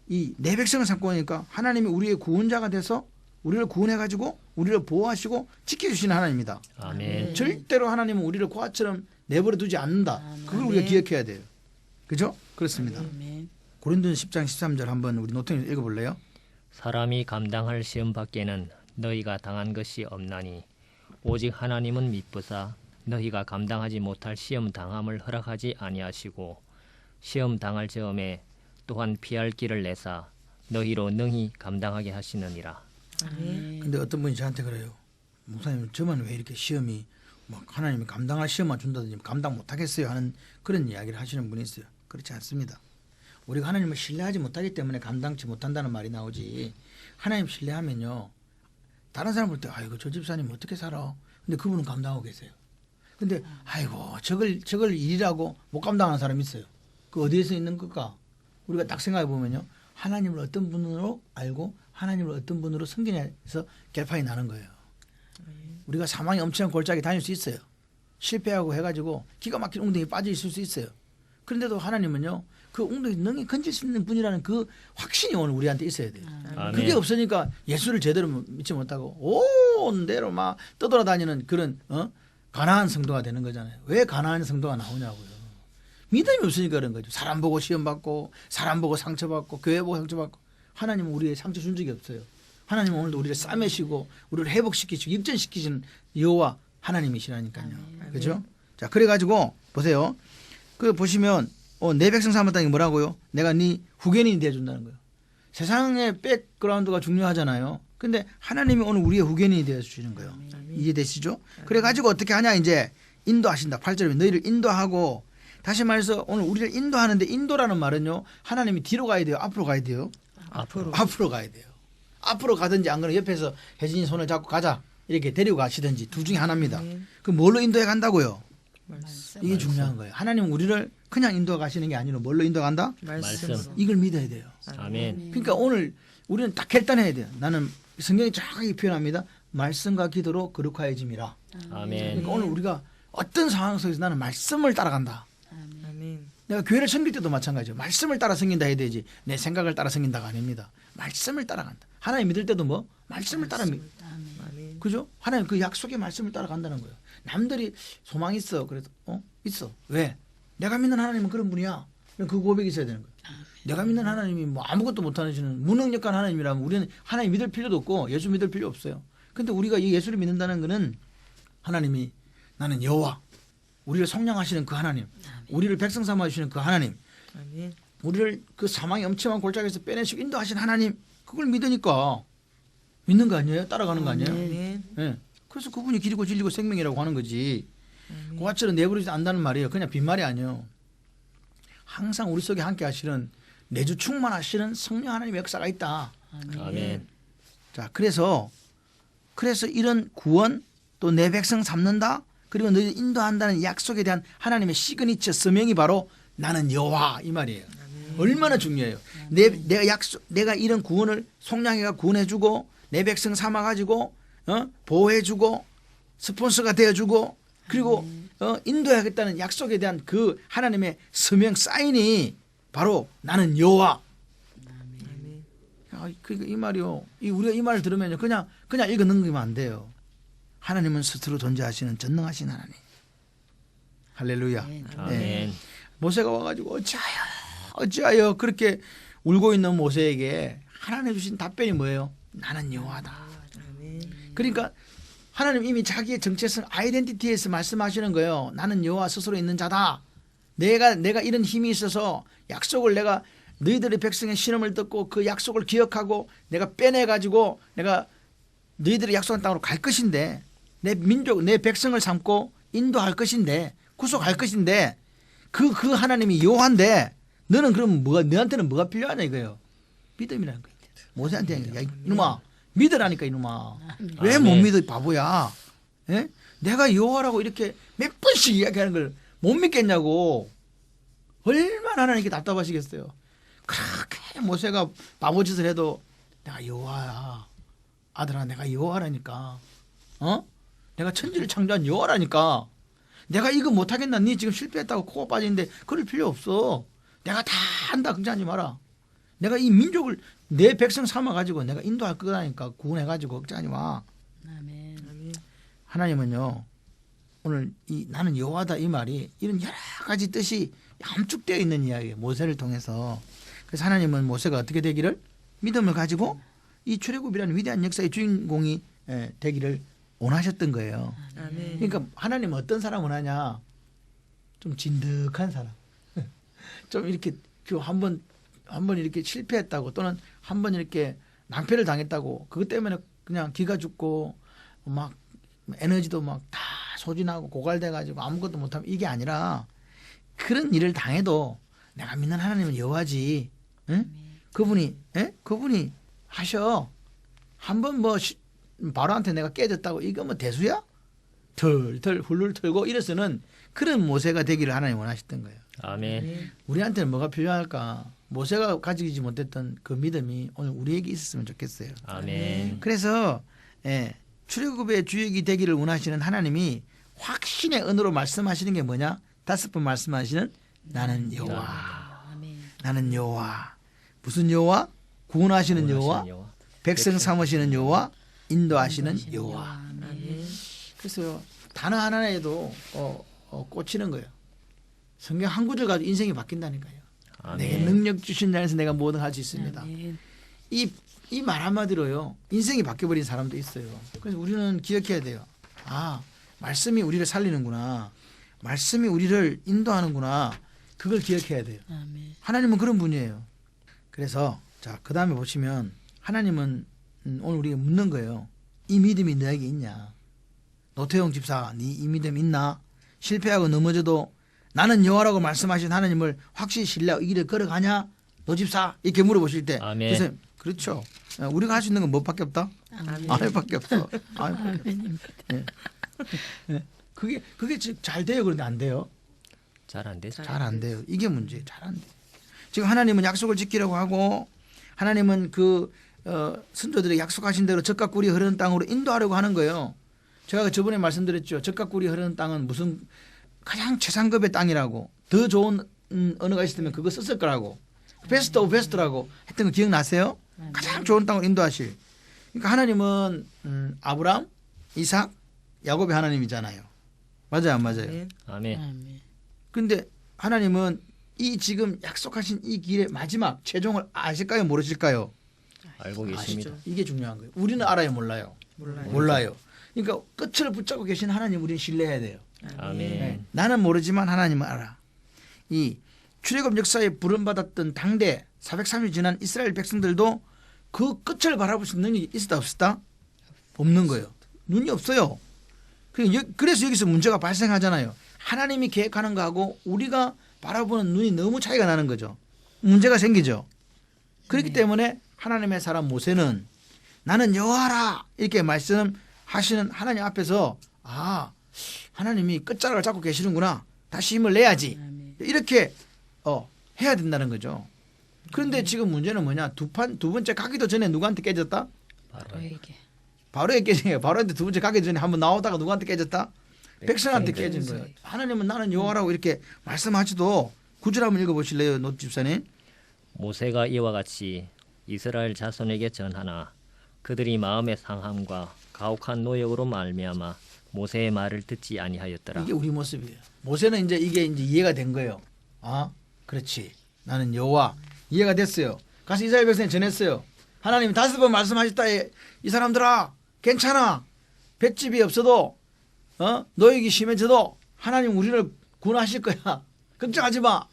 이 내 백성을 삼고 하니까 하나님이 우리의 구원자가 돼서 우리를 구원해 가지고 우리를 보호하시고 지켜주시는 하나님입니다. 아멘. 절대로 하나님은 우리를 고아처럼 내버려 두지 않는다. 그걸 우리가 기억해야 돼요. 그죠? 그렇습니다. 고린도전서 10장 13절 한번 우리 노트에 읽어볼래요? 사람이 감당할 시험 밖에는 너희가 당한 것이 없나니 오직 하나님은 미쁘사 너희가 감당하지 못할 시험 당함을 허락하지 아니하시고 시험 당할 즈음에 또한 피할 길을 내사 너희로 능히 감당하게 하시느니라. 근데 어떤 분이 저한테 그래요. 목사님 저만 왜 이렇게 시험이 막 하나님이 감당할 시험만 준다더니 감당 못하겠어요 하는 그런 이야기를 하시는 분이 있어요. 그렇지 않습니다. 우리가 하나님을 신뢰하지 못하기 때문에 감당치 못한다는 말이 나오지. 하나님 신뢰하면요. 다른 사람 볼 때 아이고 저 집사님 어떻게 살아. 근데 그분은 감당하고 계세요. 근데 아이고 저걸 일이라고 못 감당하는 사람이 있어요. 그 어디에서 있는 걸까? 우리가 딱 생각해 보면요. 하나님을 어떤 분으로 알고 하나님을 어떤 분으로 섬기냐에서 결판이 나는 거예요. 우리가 사망이 엄청난 골짜기 다닐 수 있어요. 실패하고 해가지고 기가 막힌 웅덩이 빠져 있을 수 있어요. 그런데도 하나님은요. 그 웅덩이 능히 건질 수 있는 분이라는 그 확신이 오늘 우리한테 있어야 돼요. 아멘. 그게 없으니까 예수를 제대로 믿지 못하고 온 데로 막 떠돌아다니는 그런 가나안 성도가 되는 거잖아요. 왜 가나안 성도가 나오냐고요. 믿음이 없으니까 그런 거죠. 사람 보고 시험 받고 사람 보고 상처 받고 교회 보고 상처 받고 하나님은 우리의 상처 준 적이 없어요. 하나님은 오늘도 우리를 싸매시고 우리를 회복시키시고 입전시키시는 여호와 하나님이시라니까요. 그렇죠? 자, 그래가지고 보세요. 그 보시면 내 백성 삼았다는 게 뭐라고요? 내가 네 후견인이 되어준다는 거예요. 세상의 백그라운드가 중요하잖아요. 근데 하나님이 오늘 우리의 후견인이 되어 주시는 거예요. 이해되시죠? 그래가지고 어떻게 하냐 이제 인도하신다. 8절에 너희를 인도하고 다시 말해서 오늘 우리를 인도하는데 인도라는 말은요. 하나님이 뒤로 가야 돼요. 앞으로 가야 돼요. 앞으로 가야 돼요. 앞으로 가든지 안 그러면 옆에서 혜진이 손을 잡고 가자 이렇게 데리고 가시든지 둘 중에 하나입니다. 그 뭘로 인도해 간다고요? 이게 중요한 거예요. 하나님은 우리를 그냥 인도해 가시는 게 아니라 뭘로 인도해 간다? 말씀. 이걸 믿어야 돼요. 아멘. 그러니까 오늘 우리는 딱 결단해야 돼요. 나는 성경이 정확하게 표현합니다. 말씀과 기도로 거룩하여짐이라. 아멘. 그러니까 오늘 우리가 어떤 상황 속에서 나는 말씀을 따라간다. 아멘. 내가 교회를 섬길 때도 마찬가지예요. 말씀을 따라 섬긴다 해야 되지 내 생각을 따라 섬긴다가 아닙니다. 말씀을 따라간다. 하나님 믿을 때도 뭐 말씀을 따라 아멘. 그죠? 하나님 그 약속의 말씀을 따라간다는 거예요. 남들이 소망 있어. 그래서 있어. 왜? 내가 믿는 하나님은 그런 분이야. 그 고백이 있어야 되는 거예요. 내가 믿는 하나님이 뭐 아무것도 못하시는 무능력한 하나님이라면 우리는 하나님 믿을 필요도 없고 예수 믿을 필요 없어요. 근데 우리가 이 예수를 믿는다는 거는 하나님이 나는 여호와 우리를 성량하시는 그 하나님 우리를 백성 삼아주시는 그 하나님 아멘. 우리를 그 사망의 엄청난 골짜기에서 빼내시고 인도하신 하나님 그걸 믿으니까 믿는 거 아니에요? 따라가는 거 아니에요? 아멘. 예. 그래서 그분이 길이고 진리고 생명이라고 하는 거지. 고아처럼 내버리지 않는다는 말이에요. 그냥 빈말이 아니에요. 항상 우리 속에 함께 하시는 내주 충만하시는 성령 하나님의 역사가 있다. 아멘. 자, 그래서 이런 구원 또 내 백성 삼는다. 그리고 너희 인도한다는 약속에 대한 하나님의 시그니처 서명이 바로 나는 여호와 이 말이에요. 얼마나 중요해요. 내가 이런 구원을 속량해가 구원해주고 내 백성 삼아가지고 보호해주고 스폰서가 되어주고 그리고 인도해야겠다는 약속에 대한 그 하나님의 서명 사인이 바로 나는 여호와. 그러니까 이 말이요. 우리가 이 말을 들으면요 그냥 읽어 넘기면 안 돼요. 하나님은 스스로 존재하시는 전능하신 하나님. 할렐루야. 아멘. 모세가 와가지고 어찌하여 그렇게 울고 있는 모세에게 하나님 주신 답변이 뭐예요? 나는 여호와다. 그러니까 하나님 이미 자기의 정체성 아이덴티티에서 말씀하시는 거예요. 나는 여호와 스스로 있는 자다. 내가 이런 힘이 있어서 약속을 내가 너희들의 백성의 신음을 듣고 그 약속을 기억하고 내가 빼내가지고 내가 너희들의 약속한 땅으로 갈 것인데 내 민족 내 백성을 삼고 인도할 것인데 구속할 것인데 그 하나님이 여호와인데 너는 그럼 너한테는 뭐가 필요하냐 이거예요. 믿음이라는 거예요. 모세한테 야 이놈아 믿으라니까 이놈아. 왜 못 믿어 바보야. 예? 내가 여호와라고 이렇게 몇 번씩 이야기하는 걸 못 믿겠냐고. 얼마나 하나님께 답답하시겠어요. 그렇게 모세가 바보짓을 해도 내가 여호와야. 아들아 내가 여호와라니까. 내가 천지를 창조한 여호와라니까. 내가 이거 못하겠나. 니 지금 실패했다고 코가 빠지는데 그럴 필요 없어. 내가 다 한다. 걱정하지 마라. 내가 이 민족을 내 백성 삼아가지고 내가 인도할 거라니까. 구원해가지고 걱정하지 마. 아멘. 하나님은요. 오늘 이 나는 여호와다 이 말이 이런 여러 가지 뜻이 함축되어 있는 이야기예요. 모세를 통해서. 그래서 하나님은 모세가 어떻게 되기를 믿음을 가지고 이 출애굽이라는 위대한 역사의 주인공이 되기를 원하셨던 거예요. 아멘. 그러니까 하나님은 어떤 사람을 하냐. 좀 진득한 사람. 좀 이렇게 한번 이렇게 실패했다고 또는 한번 이렇게 낭패를 당했다고 그것 때문에 그냥 기가 죽고 막 에너지도 막 다 소진하고 고갈돼 가지고 아무것도 못하면 이게 아니라 그런 일을 당해도 내가 믿는 하나님은 여호와지. 응? 그분이 하셔. 한번 뭐 바로한테 내가 깨졌다고 이거 뭐 대수야? 털 훌훌 털고 이래서는 그런 모세가 되기를 하나님 원하셨던 거예요. 아멘. 우리한테는 뭐가 필요할까? 모세가 가지지 못했던 그 믿음이 오늘 우리에게 있었으면 좋겠어요. 아멘. 그래서 출애굽의 주역이 되기를 원하시는 하나님이 확신의 언어로 말씀하시는 게 뭐냐? 5번 말씀하시는 나는 여호와. 아멘. 나는 여호와. 무슨 여호와? 구원하시는 여호와, 백성 삼으시는 여호와, 인도하시는 여호와. 아멘. 그래서 단어 하나에도 꽂히는 거예요. 성경 한 구절 가지고 인생이 바뀐다니까요. 내게 아멘. 능력 주신 자에서 내가 뭐든 할 수 있습니다. 아멘. 이 말 한마디로요. 인생이 바뀌어버린 사람도 있어요. 그래서 우리는 기억해야 돼요. 아, 말씀이 우리를 살리는구나. 말씀이 우리를 인도하는구나. 그걸 기억해야 돼요. 아멘. 하나님은 그런 분이에요. 그래서 자, 그 다음에 보시면 하나님은 오늘 우리가 묻는 거예요. 이 믿음이 너에게 있냐? 노태용 집사, 네 이 믿음 있나? 실패하고 넘어져도 나는 여호와라고 말씀하신 하나님을 확실히 신뢰하고 이 길을 걸어가냐? 노 집사 이렇게 물어보실 때 아멘. 그래서 그렇죠. 우리가 할 수 있는 건 뭐밖에 없다? 아멘. 아멘밖에 없어. 아멘밖에 아멘입니다. 없어. 예. 그게 잘 돼요. 그런데 안 돼요. 잘 안 되죠. 잘 안 돼요. 이게 문제예요. 잘 안 돼. 지금 하나님은 약속을 지키려고 하고 하나님은 그 선조들이 약속하신 대로 젖과 꿀이 흐르는 땅으로 인도하려고 하는 거예요. 제가 저번에 말씀드렸죠. 젖과 꿀이 흐르는 땅은 무슨 가장 최상급의 땅이라고 더 좋은 언어가 있었다면 그거 썼을 거라고 베스트 오브 베스트라고 했던 거 기억나세요? 가장 좋은 땅으로 인도하실. 그러니까 하나님은 아브람, 이삭, 야곱의 하나님이잖아요. 맞아요, 안 맞아요? 네. 아멘. 아멘. 그런데 하나님은 이 지금 약속하신 이 길의 마지막 최종을 아실까요? 모르실까요? 알고 계십니다. 이게 중요한 거예요. 우리는 알아요, 몰라요? 몰라요. 그러니까 끝을 붙잡고 계신 하나님 우리는 신뢰해야 돼요. 아멘. 네. 나는 모르지만 하나님은 알아. 이 출애굽 역사에 부름받았던 당대 430일 지난 이스라엘 백성들도 그 끝을 바라볼 수 있는 능력이 있었다 없었다? 없는 거예요. 눈이 없어요. 그래서 여기서 문제가 발생하잖아요. 하나님이 계획하는 거하고 우리가 바라보는 눈이 너무 차이가 나는 거죠. 문제가 생기죠. 그렇기 때문에 하나님의 사람 모세는 나는 여호와라 이렇게 말씀하시는 하나님 앞에서 아 하나님이 끝자락을 잡고 계시는구나. 다시 힘을 내야지. 이렇게 해야 된다는 거죠. 그런데 지금 문제는 뭐냐? 두 번째 가기도 전에 누구한테 깨졌다? 바로에게. 바로에 깨진 거예요. 바로한테 두 번째 가기 전에 한번 나오다가 누구한테 깨졌다? 백성한테 깨진 거예요. 하나님은 나는 여호와라고 이렇게 말씀하지도 구절 한번 읽어보실래요, 노 집사님? 모세가 이와 같이 이스라엘 자손에게 전하나 그들이 마음의 상함과 가혹한 노역으로 말미암아 모세의 말을 듣지 아니하였더라. 이게 우리 모습이에요. 모세는 이제 이게 이제 이해가 된 거예요. 그렇지. 나는 여호와. 이해가 됐어요. 가서 이스라엘 백성에 전했어요. 하나님이 5번 말씀하셨다. 이 사람들아 괜찮아. 볏집이 없어도 노역이 심해져도 하나님 우리를 구원하실 거야. 걱정하지 마.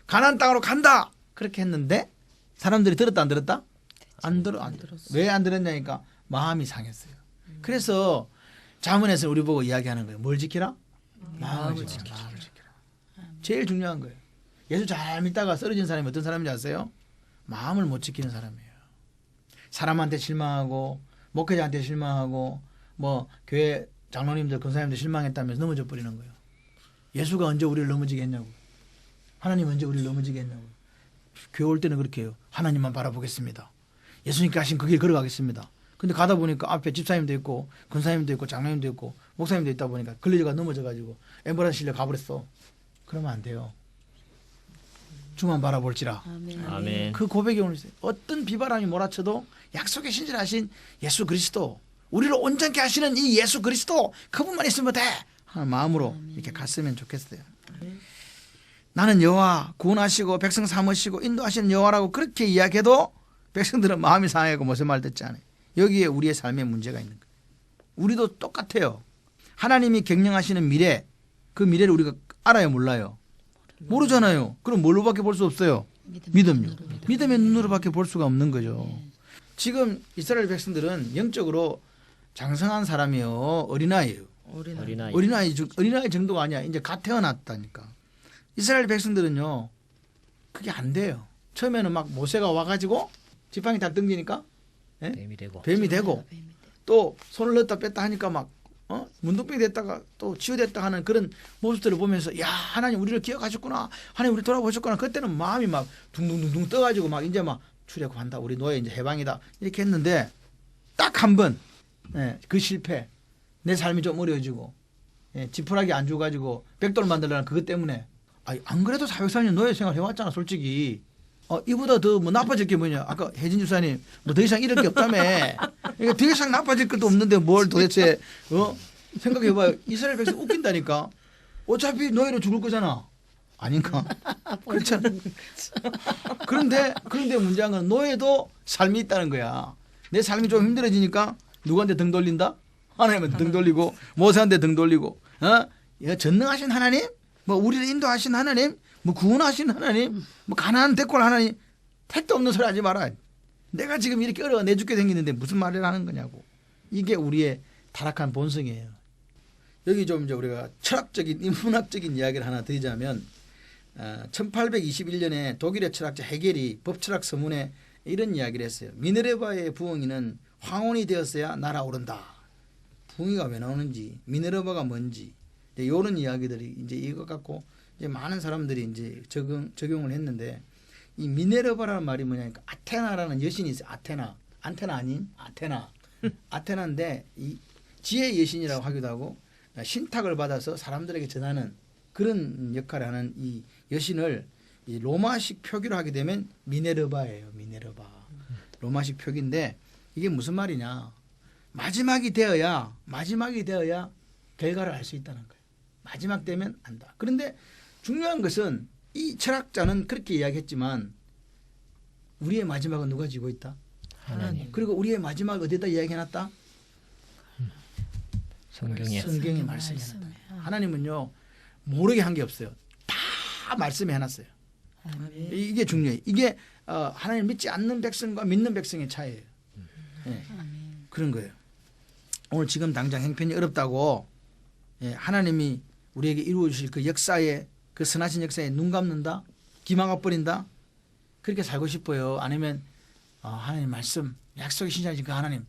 가나안 땅으로 간다. 그렇게 했는데 사람들이 들었다 안 들었다? 안 들었어. 왜 안 들었냐니까 마음이 상했어요. 그래서 자문에서 우리 보고 이야기하는 거예요. 뭘 지키라? 마음을 지키라. 마음을 지키라. 제일 중요한 거예요. 예수 잘 믿다가 쓰러진 사람이 어떤 사람인지 아세요? 마음을 못 지키는 사람이에요. 사람한테 실망하고 목회자한테 실망하고 뭐 교회 장로님들 권사님들 실망했다면서 넘어져 버리는 거예요. 예수가 언제 우리를 넘어지게 했냐고. 하나님 언제 우리를 넘어지게 했냐고. 교회 올 때는 그렇게 해요. 하나님만 바라보겠습니다. 예수님께 하신 그 길 걸어가겠습니다. 근데 가다 보니까 앞에 집사님도 있고 권사님도 있고 장로님도 있고 목사님도 있다 보니까 걸리다가 넘어져가지고 앰뷸런스 실려 가버렸어. 그러면 안 돼요. 주만 바라볼지라. 아멘. 그 고백이 오늘 있어요. 어떤 비바람이 몰아쳐도 약속의 신실하신 예수 그리스도, 우리를 온전케 하시는 이 예수 그리스도, 그분만 있으면 돼 하는 마음으로 이렇게 갔으면 좋겠어요. 나는 여호와 구원하시고 백성 삼으시고 인도하시는 여호와라고 그렇게 이야기해도 백성들은 마음이 상하고 무슨 말 듣지 않아요. 여기에 우리의 삶에 문제가 있는 거예요. 우리도 똑같아요. 하나님이 경영하시는 미래, 그 미래를 우리가 알아요 몰라요? 모르잖아요. 그럼 뭘로밖에 볼 수 없어요? 믿음요. 믿음의 눈으로밖에 볼 수가 없는 거죠. 지금 이스라엘 백성들은 영적으로 장성한 사람이요 어린아이예요. 어린아이 정도가 아니야. 이제 갓 태어났다니까. 이스라엘 백성들은요 그게 안 돼요. 처음에는 막 모세가 와가지고 지팡이 딱 등지니까 뱀이 되고 또 손을 넣었다 뺐다 하니까 막 문둥병이 됐다가 또 치유됐다 하는 그런 모습들을 보면서 야 하나님 우리를 기억하셨구나. 하나님 우리 돌아보셨구나. 그때는 마음이 막 둥둥둥둥 떠가지고 막 이제 막 출애굽한다. 우리 노예 이제 해방이다. 이렇게 했는데 딱 한 번 그 실패. 내 삶이 좀 어려워지고 지푸라기 안 줘가지고 백돌 만들려는 그것 때문에 안 그래도 404년 노예 생활 해왔잖아 솔직히. 이보다 더 뭐 나빠질 게 뭐냐. 아까 혜진 주사님 뭐 더 이상 이럴 게 없다며. 그러니까 더 이상 나빠질 것도 없는데 뭘 도대체 생각해봐요. 이스라엘 백성 웃긴다니까. 어차피 노예로 죽을 거잖아. 아닌가? 그렇잖아. 그런데 문제한 건 노예도 삶이 있다는 거야. 내 삶이 좀 힘들어지니까 누구한테 등 돌린다? 하나님한테 등 돌리고 모세한테 등 돌리고 전능하신 하나님? 뭐 우리를 인도하신 하나님? 뭐 구원하신 하나님, 뭐 가난한 대권 하나님, 택도 없는 소리 하지 마라. 내가 지금 이렇게 내 죽게 생기는데 무슨 말을 하는 거냐고. 이게 우리의 타락한 본성이에요. 여기 좀 이제 우리가 철학적인 인문학적인 이야기를 하나 드리자면 1821년에 독일의 철학자 헤겔이 법철학 서문에 이런 이야기를 했어요. 미네르바의 부엉이는 황혼이 되었어야 날아오른다. 부엉이가 왜 나오는지, 미네르바가 뭔지 이런 이야기들이 이제 이것 갖고 이제 많은 사람들이 이제 적용을 했는데 이 미네르바라는 말이 뭐냐니까 아테나라는 여신이 있어요. 안테나 아닌 아테나. 아테나인데 이 지혜의 여신이라고 하기도 하고 신탁을 받아서 사람들에게 전하는 그런 역할을 하는 이 여신을 이 로마식 표기로 하게 되면 미네르바예요. 미네르바. 로마식 표기인데 이게 무슨 말이냐. 마지막이 되어야 결과를 알 수 있다는 거예요. 마지막 되면 안다. 그런데 중요한 것은 이 철학자는 그렇게 이야기했지만 우리의 마지막은 누가 지고 있다? 하나님. 그리고 우리의 마지막을 어디다 이야기해놨다? 성경의 말씀에 해놨다. 하나님은요 모르게 한 게 없어요. 다 말씀에 해놨어요. 이게 중요해요. 이게 하나님 믿지 않는 백성과 믿는 백성의 차이예요. 그런 거예요. 오늘 지금 당장 형편이 어렵다고 하나님이 우리에게 이루어 주실 그 역사에 그 선하신 역사에 눈 감는다? 기망아 버린다? 그렇게 살고 싶어요. 아니면 하나님 말씀 약속의 신자이신 그 하나님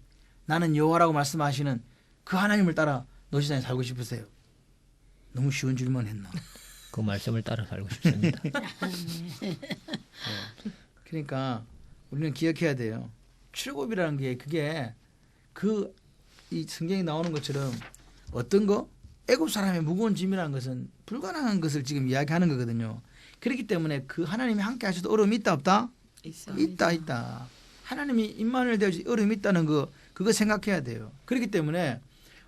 나는 여호와라고 말씀하시는 그 하나님을 따라 노시장에 살고 싶으세요? 너무 쉬운 질문 했나? 그 말씀을 따라 살고 싶습니다. 그러니까 우리는 기억해야 돼요. 출애굽이라는 게 그게 이 성경에 나오는 것처럼 어떤 거? 애굽 사람의 무거운 짐이라는 것은 불가능한 것을 지금 이야기하는 거거든요. 그렇기 때문에 그 하나님이 함께 하셔도 어려움이 있다 없다? 있다. 하나님이 임마누엘 되어서 어려움이 있다는 그거 생각해야 돼요. 그렇기 때문에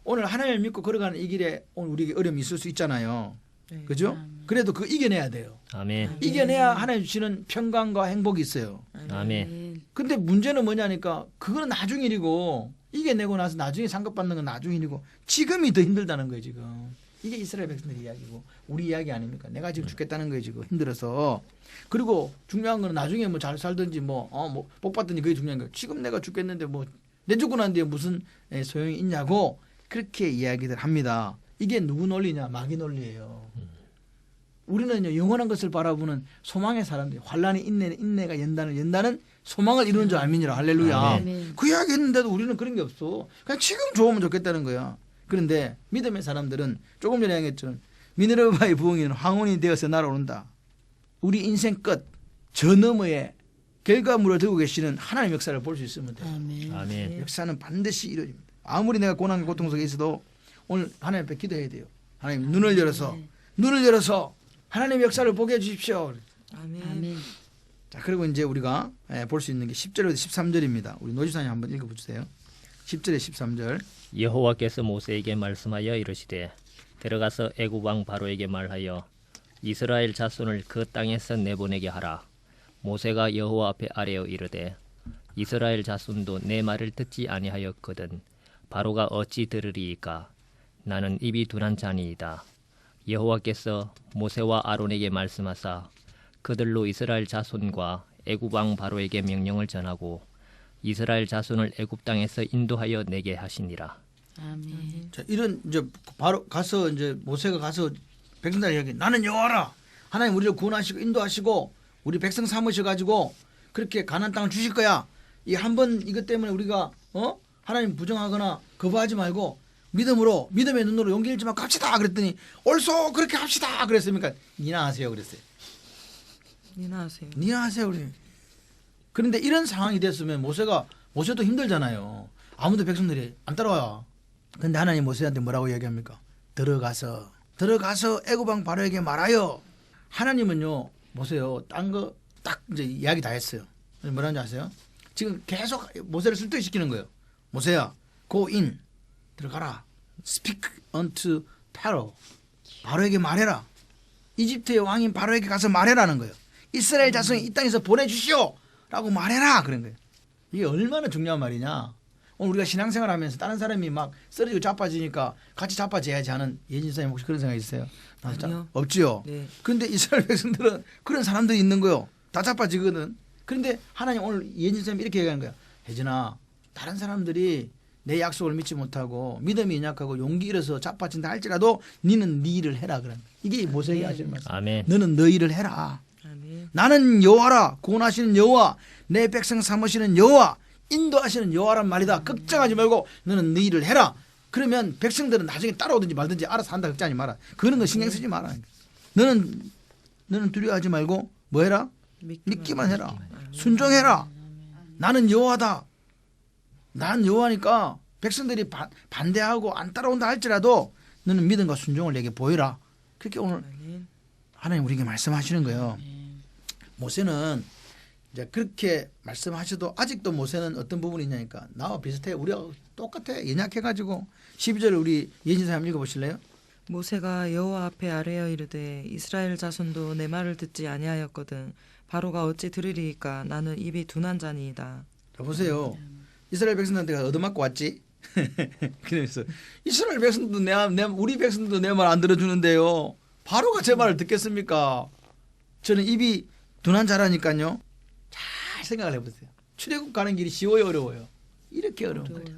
오늘 하나님을 믿고 걸어가는 이 길에 오늘 우리에게 어려움이 있을 수 있잖아요. 네. 그죠? 그래도 그거 이겨내야 돼요. 아멘. 이겨내야 하나님 주시는 평강과 행복이 있어요. 아멘. 근데 문제는 뭐냐니까 그거는 나중 일이고 이겨내고 나서 나중에 상급받는 건 나중 일이고 지금이 더 힘들다는 거예요 지금. 이게 이스라엘 백성들 이야기고 우리 이야기 아닙니까? 내가 지금 죽겠다는 거예요 지금 힘들어서. 그리고 중요한 건 나중에 뭐 잘 살든지 뭐 복 받든지 그게 중요한 거예요. 지금 내가 죽겠는데 뭐 내 죽고 난 뒤에 무슨 소용이 있냐고 그렇게 이야기들 합니다. 이게 누구 논리냐? 마귀 논리예요. 우리는요 영원한 것을 바라보는 소망의 사람들, 환란이 인내가 연다는 소망을 이루는 줄 알미니라. 할렐루야. 아멘. 그 이야기 했는데도 우리는 그런 게 없어. 그냥 지금 좋으면 좋겠다는 거야. 그런데 믿음의 사람들은 조금 전에 얘기했죠. 미네르바의 부흥이는 황혼이 되어서 날아오른다. 우리 인생 끝, 저 너머에 결과물을 들고 계시는 하나님의 역사를 볼 수 있으면 돼요. 아멘. 아멘. 역사는 반드시 이루어집니다. 아무리 내가 고난 고통 속에 있어도 오늘 하나님 앞에 기도해야 돼요. 하나님 눈을 열어서 하나님의 역사를 보게 해주십시오. 아멘. 아멘. 자, 그리고 이제 우리가 볼 수 있는 게 10절에서 13절입니다. 우리 노지사님 한번 읽어보세요. 10절에 13절. 여호와께서 모세에게 말씀하여 이르시되 들어가서 애굽 왕 바로에게 말하여 이스라엘 자손을 그 땅에서 내보내게 하라. 모세가 여호와 앞에 아뢰어 이르되 이스라엘 자손도 내 말을 듣지 아니하였거든 바로가 어찌 들으리이까. 나는 입이 둔한 자니이다. 여호와께서 모세와 아론에게 말씀하사 그들로 이스라엘 자손과 애굽 왕 바로에게 명령을 전하고 이스라엘 자손을 애굽 땅에서 인도하여 내게 하시니라. 아멘. 자, 이런 이제 바로 가서 이제 모세가 가서 백성들 이야기 나는 여호와라. 하나님 우리를 구원하시고 인도하시고 우리 백성 삼으셔 가지고 그렇게 가나안 땅을 주실 거야. 이 한 번 이것 때문에 우리가 하나님 부정하거나 거부하지 말고 믿음의 눈으로 용기 잃지 말고 갑시다 그랬더니 옳소 그렇게 합시다 그랬습니까? 니나 하세요 그랬어요. 니나 하세요. 니나 하세요 우리. 그런데 이런 상황이 됐으면 모세도 힘들잖아요. 아무도 백성들이 안 따라와요. 근데 하나님 모세한테 뭐라고 이야기합니까? 들어가서 애굽 왕 바로에게 말하여. 하나님은요 모세요 딴 거 딱 이제 이야기 다 했어요. 뭐라는지 아세요? 지금 계속 모세를 설득시키는 거예요. 모세야 go in 들어가라. speak unto Pharaoh. 바로에게 말해라. 이집트의 왕인 바로에게 가서 말해라는 거예요. 이스라엘 자손이 이 땅에서 보내주시오 라고 말해라 그런 거예요. 이게 얼마나 중요한 말이냐. 오늘 우리가 신앙생활하면서 다른 사람이 막 쓰러지고 자빠지니까 같이 자빠져야지 하는 예진사님 혹시 그런 생각 있어요? 아니요. 없지요. 네. 그런데 이스라엘 백성들은 그런 사람들이 있는 거요. 다 자빠지거든. 그런데 하나님 오늘 예진사님이 이렇게 얘기하는 거야. 혜진아 다른 사람들이 내 약속을 믿지 못하고 믿음이 연약하고 용기 잃어서 자빠진다 할지라도 너는 네 일을 해라 그런. 이게 모세에게 하시는 말씀. 아멘. 너는 너 일을 해라. 아멘. 나는 여호와라. 구원하시는 여호와. 내 백성 삼으시는 여호와. 인도하시는 여호와란 말이다. 걱정하지 말고 너는 네 일을 해라. 그러면 백성들은 나중에 따라오든지 말든지 알아서 한다 걱정하지 마라. 그런 거 신경 쓰지 마라. 너는 두려워하지 말고 뭐 해라? 믿기만 해라. 순종해라. 나는 여호와다. 난 여호와니까 백성들이 반대하고 안 따라온다 할지라도 너는 믿음과 순종을 내게 보여라. 그렇게 오늘 아멘. 하나님 우리에게 말씀하시는 거예요. 모세는 이제 그렇게 말씀하셔도 아직도 모세는 어떤 부분이 있냐니까 나와 비슷해. 우리가 똑같아. 연약해가지고 12절을 우리 예진사 한번 읽어보실래요? 모세가 여호와 앞에 아뢰어 이르되 이스라엘 자손도 내 말을 듣지 아니하였거든 바로가 어찌 들으리이까. 나는 입이 둔한 자니이다. 자, 보세요. 이스라엘 백성들한테 얻어맞고 왔지. 그래서 이스라엘 백성도 우리 백성도 내 말 안 들어주는데요. 바로가 제 말을 듣겠습니까? 저는 입이 둔한 자라니까요. 잘 생각을 해보세요. 출애굽 가는 길이 쉬워요, 어려워요? 이렇게 어려운 거죠.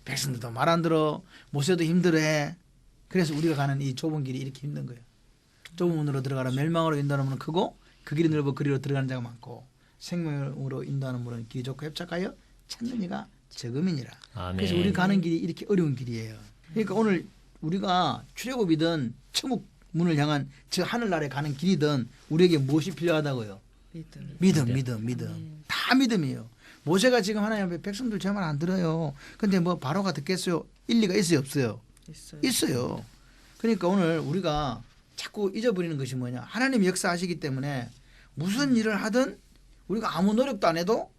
백성들도 말 안 들어. 모세도 힘들어해. 그래서 우리가 가는 이 좁은 길이 이렇게 힘든 거예요. 좁은 문으로 들어가라. 멸망으로 인도하는 문은 크고 그 길이 넓어 그리로 들어가는 자가 많고 생명으로 인도하는 문은 길이 좁고 협착하여 찾는 이가 적음이니라. 아멘. 그래서 우리 가는 길이 이렇게 어려운 길이에요. 그러니까 오늘 우리가 출애굽이든 천국 문을 향한 저 하늘나라에 가는 길이든 우리에게 무엇이 필요하다고요? 믿음. 다 믿음이에요. 모세가 지금 하나님 앞에 백성들 제 말 안 들어요. 근데 뭐 바로가 듣겠어요? 일리가 있어요, 없어요? 있어요. 그러니까 오늘 우리가 자꾸 잊어버리는 것이 뭐냐? 하나님이 역사하시기 때문에 무슨 일을 하든 우리가 아무 노력도 안 해도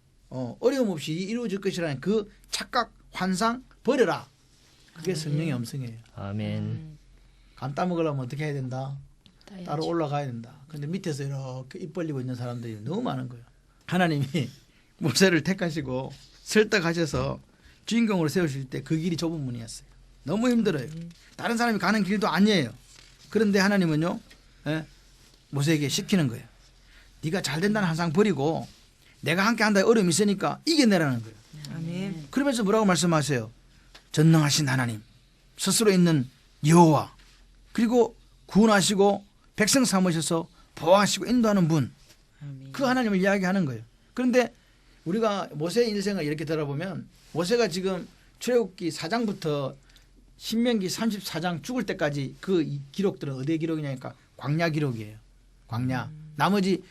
어려움 없이 이루어질 것이라는 그 착각, 환상 버려라. 그게 성령의 음성이에요. 아멘. 감 따먹으려면 어떻게 해야 된다? 따로 올라가야 된다. 근데 밑에서 이렇게 입 벌리고 있는 사람들이 너무 많은 거예요. 하나님이 모세를 택하시고 설득하셔서 주인공으로 세우실 때 그 길이 좁은 문이었어요. 너무 힘들어요. 다른 사람이 가는 길도 아니에요. 그런데 하나님은요, 모세에게 시키는 거예요. 네가 잘 된다는 환상 버리고 내가 함께 한다의 어려움이 있으니까 이겨내라는 거예요. 아멘. 그러면서 뭐라고 말씀하세요? 전능하신 하나님, 스스로 있는 여호와, 그리고 구원하시고 백성 삼으셔서 보호하시고 인도하는 분, 그 하나님을 이야기하는 거예요. 그런데 우리가 모세의 인생을 이렇게 들어보면 모세가 지금 출애굽기 4장부터 신명기 34장 죽을 때까지 그 기록들은 어디의 기록이냐니까 광야 기록이에요. 광야. 나머지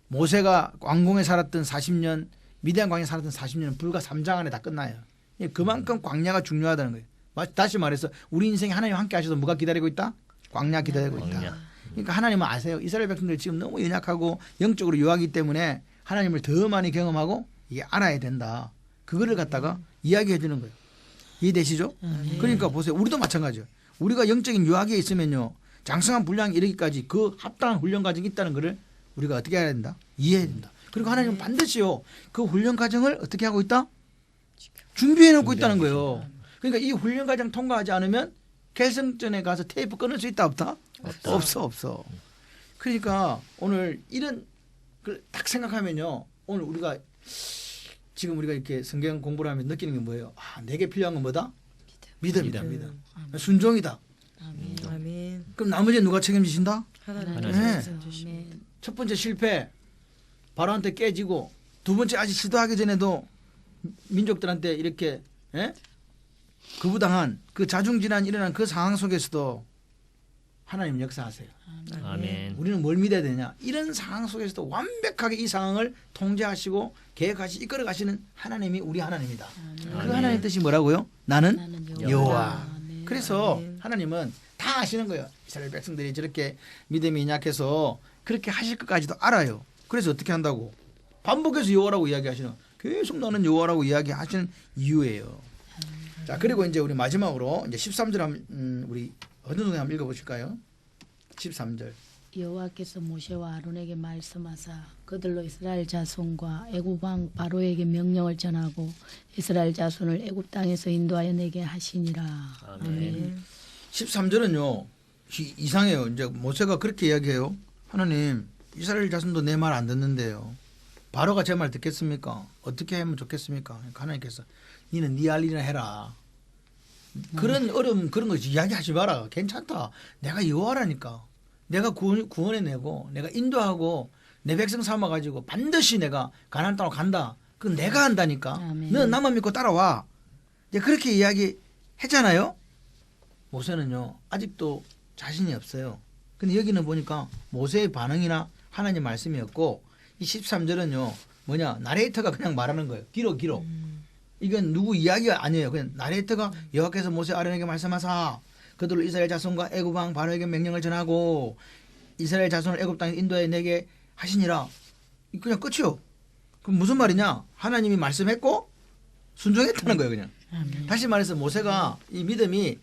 모세가 왕궁에 살았던 40년, 미디안 광야에 살았던 40년은 불과 3장 안에 다 끝나요. 그만큼 광야가 중요하다는 거예요. 다시 말해서 우리 인생에 하나님 함께 하셔서 뭐가 기다리고 있다? 광야 기다리고 있다. 광야. 그러니까 하나님은 아세요. 이스라엘 백성들 지금 너무 연약하고 영적으로 요하기 때문에 하나님을 더 많이 경험하고 이게 알아야 된다. 그거를 갖다가 이야기해 주는 거예요. 이해되시죠? 그러니까 보세요. 우리도 마찬가지예요. 우리가 영적인 유학에 있으면요. 장성한 분량이 이르기까지 그 합당한 훈련 과정이 있다는 것을 우리가 어떻게 해야 된다? 이해해야 된다. 그리고 하나님은 반드시요. 그 훈련 과정을 어떻게 하고 있다? 준비해 놓고 있다는 거예요. 그러니까 이 훈련 과정 통과하지 않으면 결승전에 가서 테이프 끊을 수 있다 없다? 없어. 그러니까 오늘 이런 걸 딱 생각하면요. 오늘 우리가 지금 우리가 이렇게 성경 공부를 하면 느끼는 게 뭐예요? 내게 필요한 건 뭐다? 믿음이다. 믿음. 순종이다. 아멘. 그럼 나머지 누가 책임지신다? 하나님. 네. 첫 번째 실패 바로한테 깨지고 두 번째 아직 시도하기 전에도 민족들한테 이렇게 거부당한 그 자중질환 일어난 그 상황 속에서도 하나님 역사하세요. 아멘. 우리는 뭘 믿어야 되냐? 이런 상황 속에서도 완벽하게 이 상황을 통제하시고 계획하시 이끌어 가시는 하나님이 우리 하나님이다. 그 하나님의 뜻이 뭐라고요? 나는 여호와. 그래서 하나님은 다 아시는 거예요. 이스라엘 백성들이 저렇게 믿음이 약해서 그렇게 하실 것까지도 알아요. 그래서 어떻게 한다고? 반복해서 여호와라고 이야기하시는 계속 나는 여호와라고 이야기하시는 이유예요. 자, 그리고 이제 우리 마지막으로 이제 13절 한번 우리 어느 한번 읽어보실까요? 13절. 여호와께서 모세와 아론에게 말씀하사 그들로 이스라엘 자손과 애굽 왕 바로에게 명령을 전하고 이스라엘 자손을 애굽 땅에서 인도하여 내게 하시니라. 아멘. 13절은요 이상해요. 이제 모세가 그렇게 이야기해요. 하나님, 이스라엘 자손도 내 말 안 듣는데요. 바로가 제 말 듣겠습니까? 어떻게 하면 좋겠습니까? 그러니까 하나님께서 니는 네 할 일이나 해라. 그런 어려움 그런 거 이야기하지 마라. 괜찮다. 내가 여호와라니까. 내가 구원해내고 내가 인도하고 내 백성 삼아가지고 반드시 내가 가나안 땅으로 간다. 그건 내가 한다니까. 아멘. 너는 나만 믿고 따라와. 이제 그렇게 이야기했잖아요. 모세는요 아직도 자신이 없어요. 근데 여기는 보니까 모세의 반응이나 하나님 말씀이었고 이 13절은요 뭐냐 나레이터가 그냥 말하는 거예요. 기록. 이건 누구 이야기가 아니에요. 그냥 나레이터가 여호와께서 모세 아론에게 말씀하사 그들로 이스라엘 자손과 애굽 왕 바로에게 명령을 전하고 이스라엘 자손을 애굽 땅에 인도해 내게 하시니라. 그냥 끝이요. 그럼 무슨 말이냐? 하나님이 말씀했고 순종했다는 거예요. 그냥. 다시 말해서 모세가 이 믿음이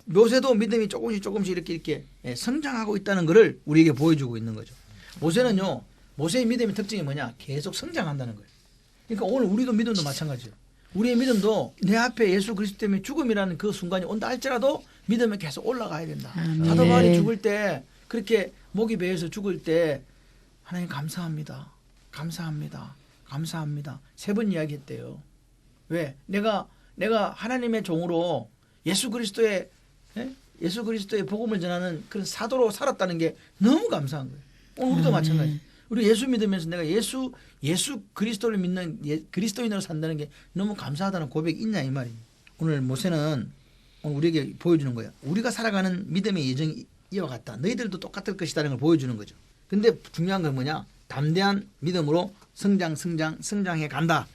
모세도 믿음이 조금씩 이렇게 성장하고 있다는 것을 우리에게 보여주고 있는 거죠. 모세는요. 모세의 믿음의 특징이 뭐냐? 계속 성장한다는 거예요. 그러니까 오늘 우리도 믿음도 마찬가지예요. 우리의 믿음도 내 앞에 예수 그리스도 때문에 죽음이라는 그 순간이 온다 할지라도 믿음에 계속 올라가야 된다. 사도 바울이 죽을 때 그렇게 목이 베어서 죽을 때 하나님 감사합니다. 3번 이야기했대요. 왜? 내가 하나님의 종으로 예수 그리스도의 복음을 전하는 그런 사도로 살았다는 게 너무 감사한 거예요. 오늘 우리도 마찬가지. 우리 예수 믿으면서 내가 예수 그리스도를 믿는 그리스도인으로 산다는 게 너무 감사하다는 고백이 있냐 이 말이에요. 오늘 모세는 오늘 우리에게 보여주는 거예요. 우리가 살아가는 믿음의 예정이 이와 같다. 너희들도 똑같을 것이다라는 걸 보여주는 거죠. 근데 중요한 건 뭐냐? 담대한 믿음으로 성장해 간다.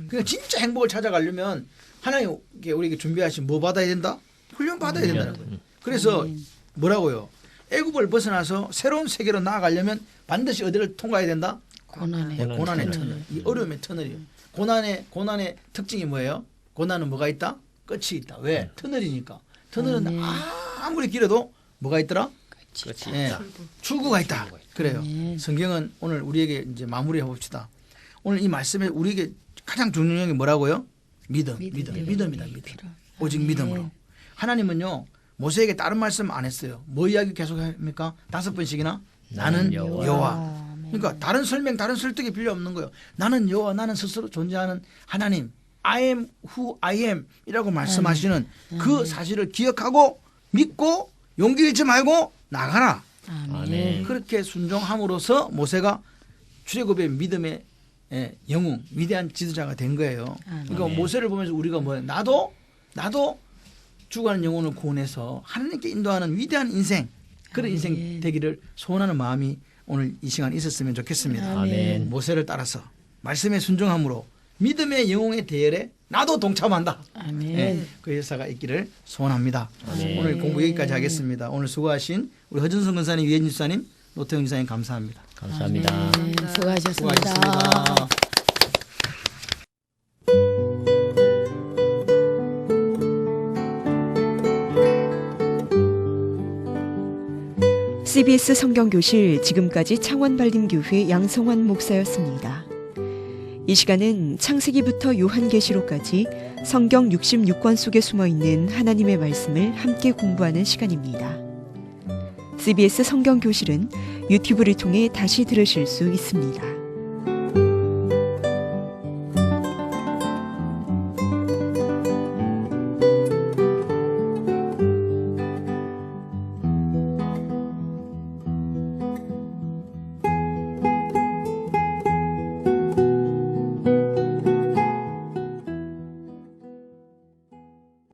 그러니까 진짜 행복을 찾아가려면 하나님 우리에게 준비하신 뭐 받아야 된다? 훈련 받아야 된다는 거예요. 그래서 뭐라고요? 애굽을 벗어나서 새로운 세계로 나아가려면 반드시 어디를 통과해야 된다? 고난의 터널. 이 어려움의 터널이에요. 고난의 특징이 뭐예요? 고난은 뭐가 있다? 끝이 있다. 왜? 터널이니까. 터널은 아무리 길어도 뭐가 있더라? 끝이 예, 있다. 출구가 있다. 그래요. 아멘. 성경은 오늘 우리에게 이제 마무리해 봅시다. 오늘 이 말씀에 우리에게 가장 중요한 게 뭐라고요? 믿음이다. 믿음. 오직 믿음으로. 하나님은요 모세에게 다른 말씀 안 했어요. 뭐 이야기 계속 합니까? 5번씩이나 나는 여호와. 그러니까 다른 설명, 다른 설득이 필요 없는 거예요. 나는 여호와, 나는 스스로 존재하는 하나님. I am who I am 이라고 말씀하시는 그 사실을 기억하고 믿고 용기 잃지 말고 나가라. 아멘. 그렇게 순종함으로써 모세가 출애굽의 믿음의 영웅, 위대한 지도자가 된 거예요. 그러니까 아멘. 모세를 보면서 우리가 뭐예요? 나도 죽어가는 영혼을 구원해서 하나님께 인도하는 위대한 인생, 그런 인생 되기를 소원하는 마음이 오늘 이 시간 있었으면 좋겠습니다. 아멘. 모세를 따라서 말씀에 순종함으로 믿음의 영웅의 대열에 나도 동참한다. 아멘. 예, 그 역사가 있기를 소원합니다. 아멘. 오늘 공부 여기까지 하겠습니다. 오늘 수고하신 우리 허준성 권사님, 유현진 지사님, 노태영 지사님 감사합니다. 감사합니다. 네, 수고하셨습니다. 수고하셨습니다. CBS 성경교실 지금까지 창원발림교회 양성환 목사였습니다. 이 시간은 창세기부터 요한계시록까지 성경 66권 속에 숨어있는 하나님의 말씀을 함께 공부하는 시간입니다. CBS 성경교실은 유튜브를 통해 다시 들으실 수 있습니다.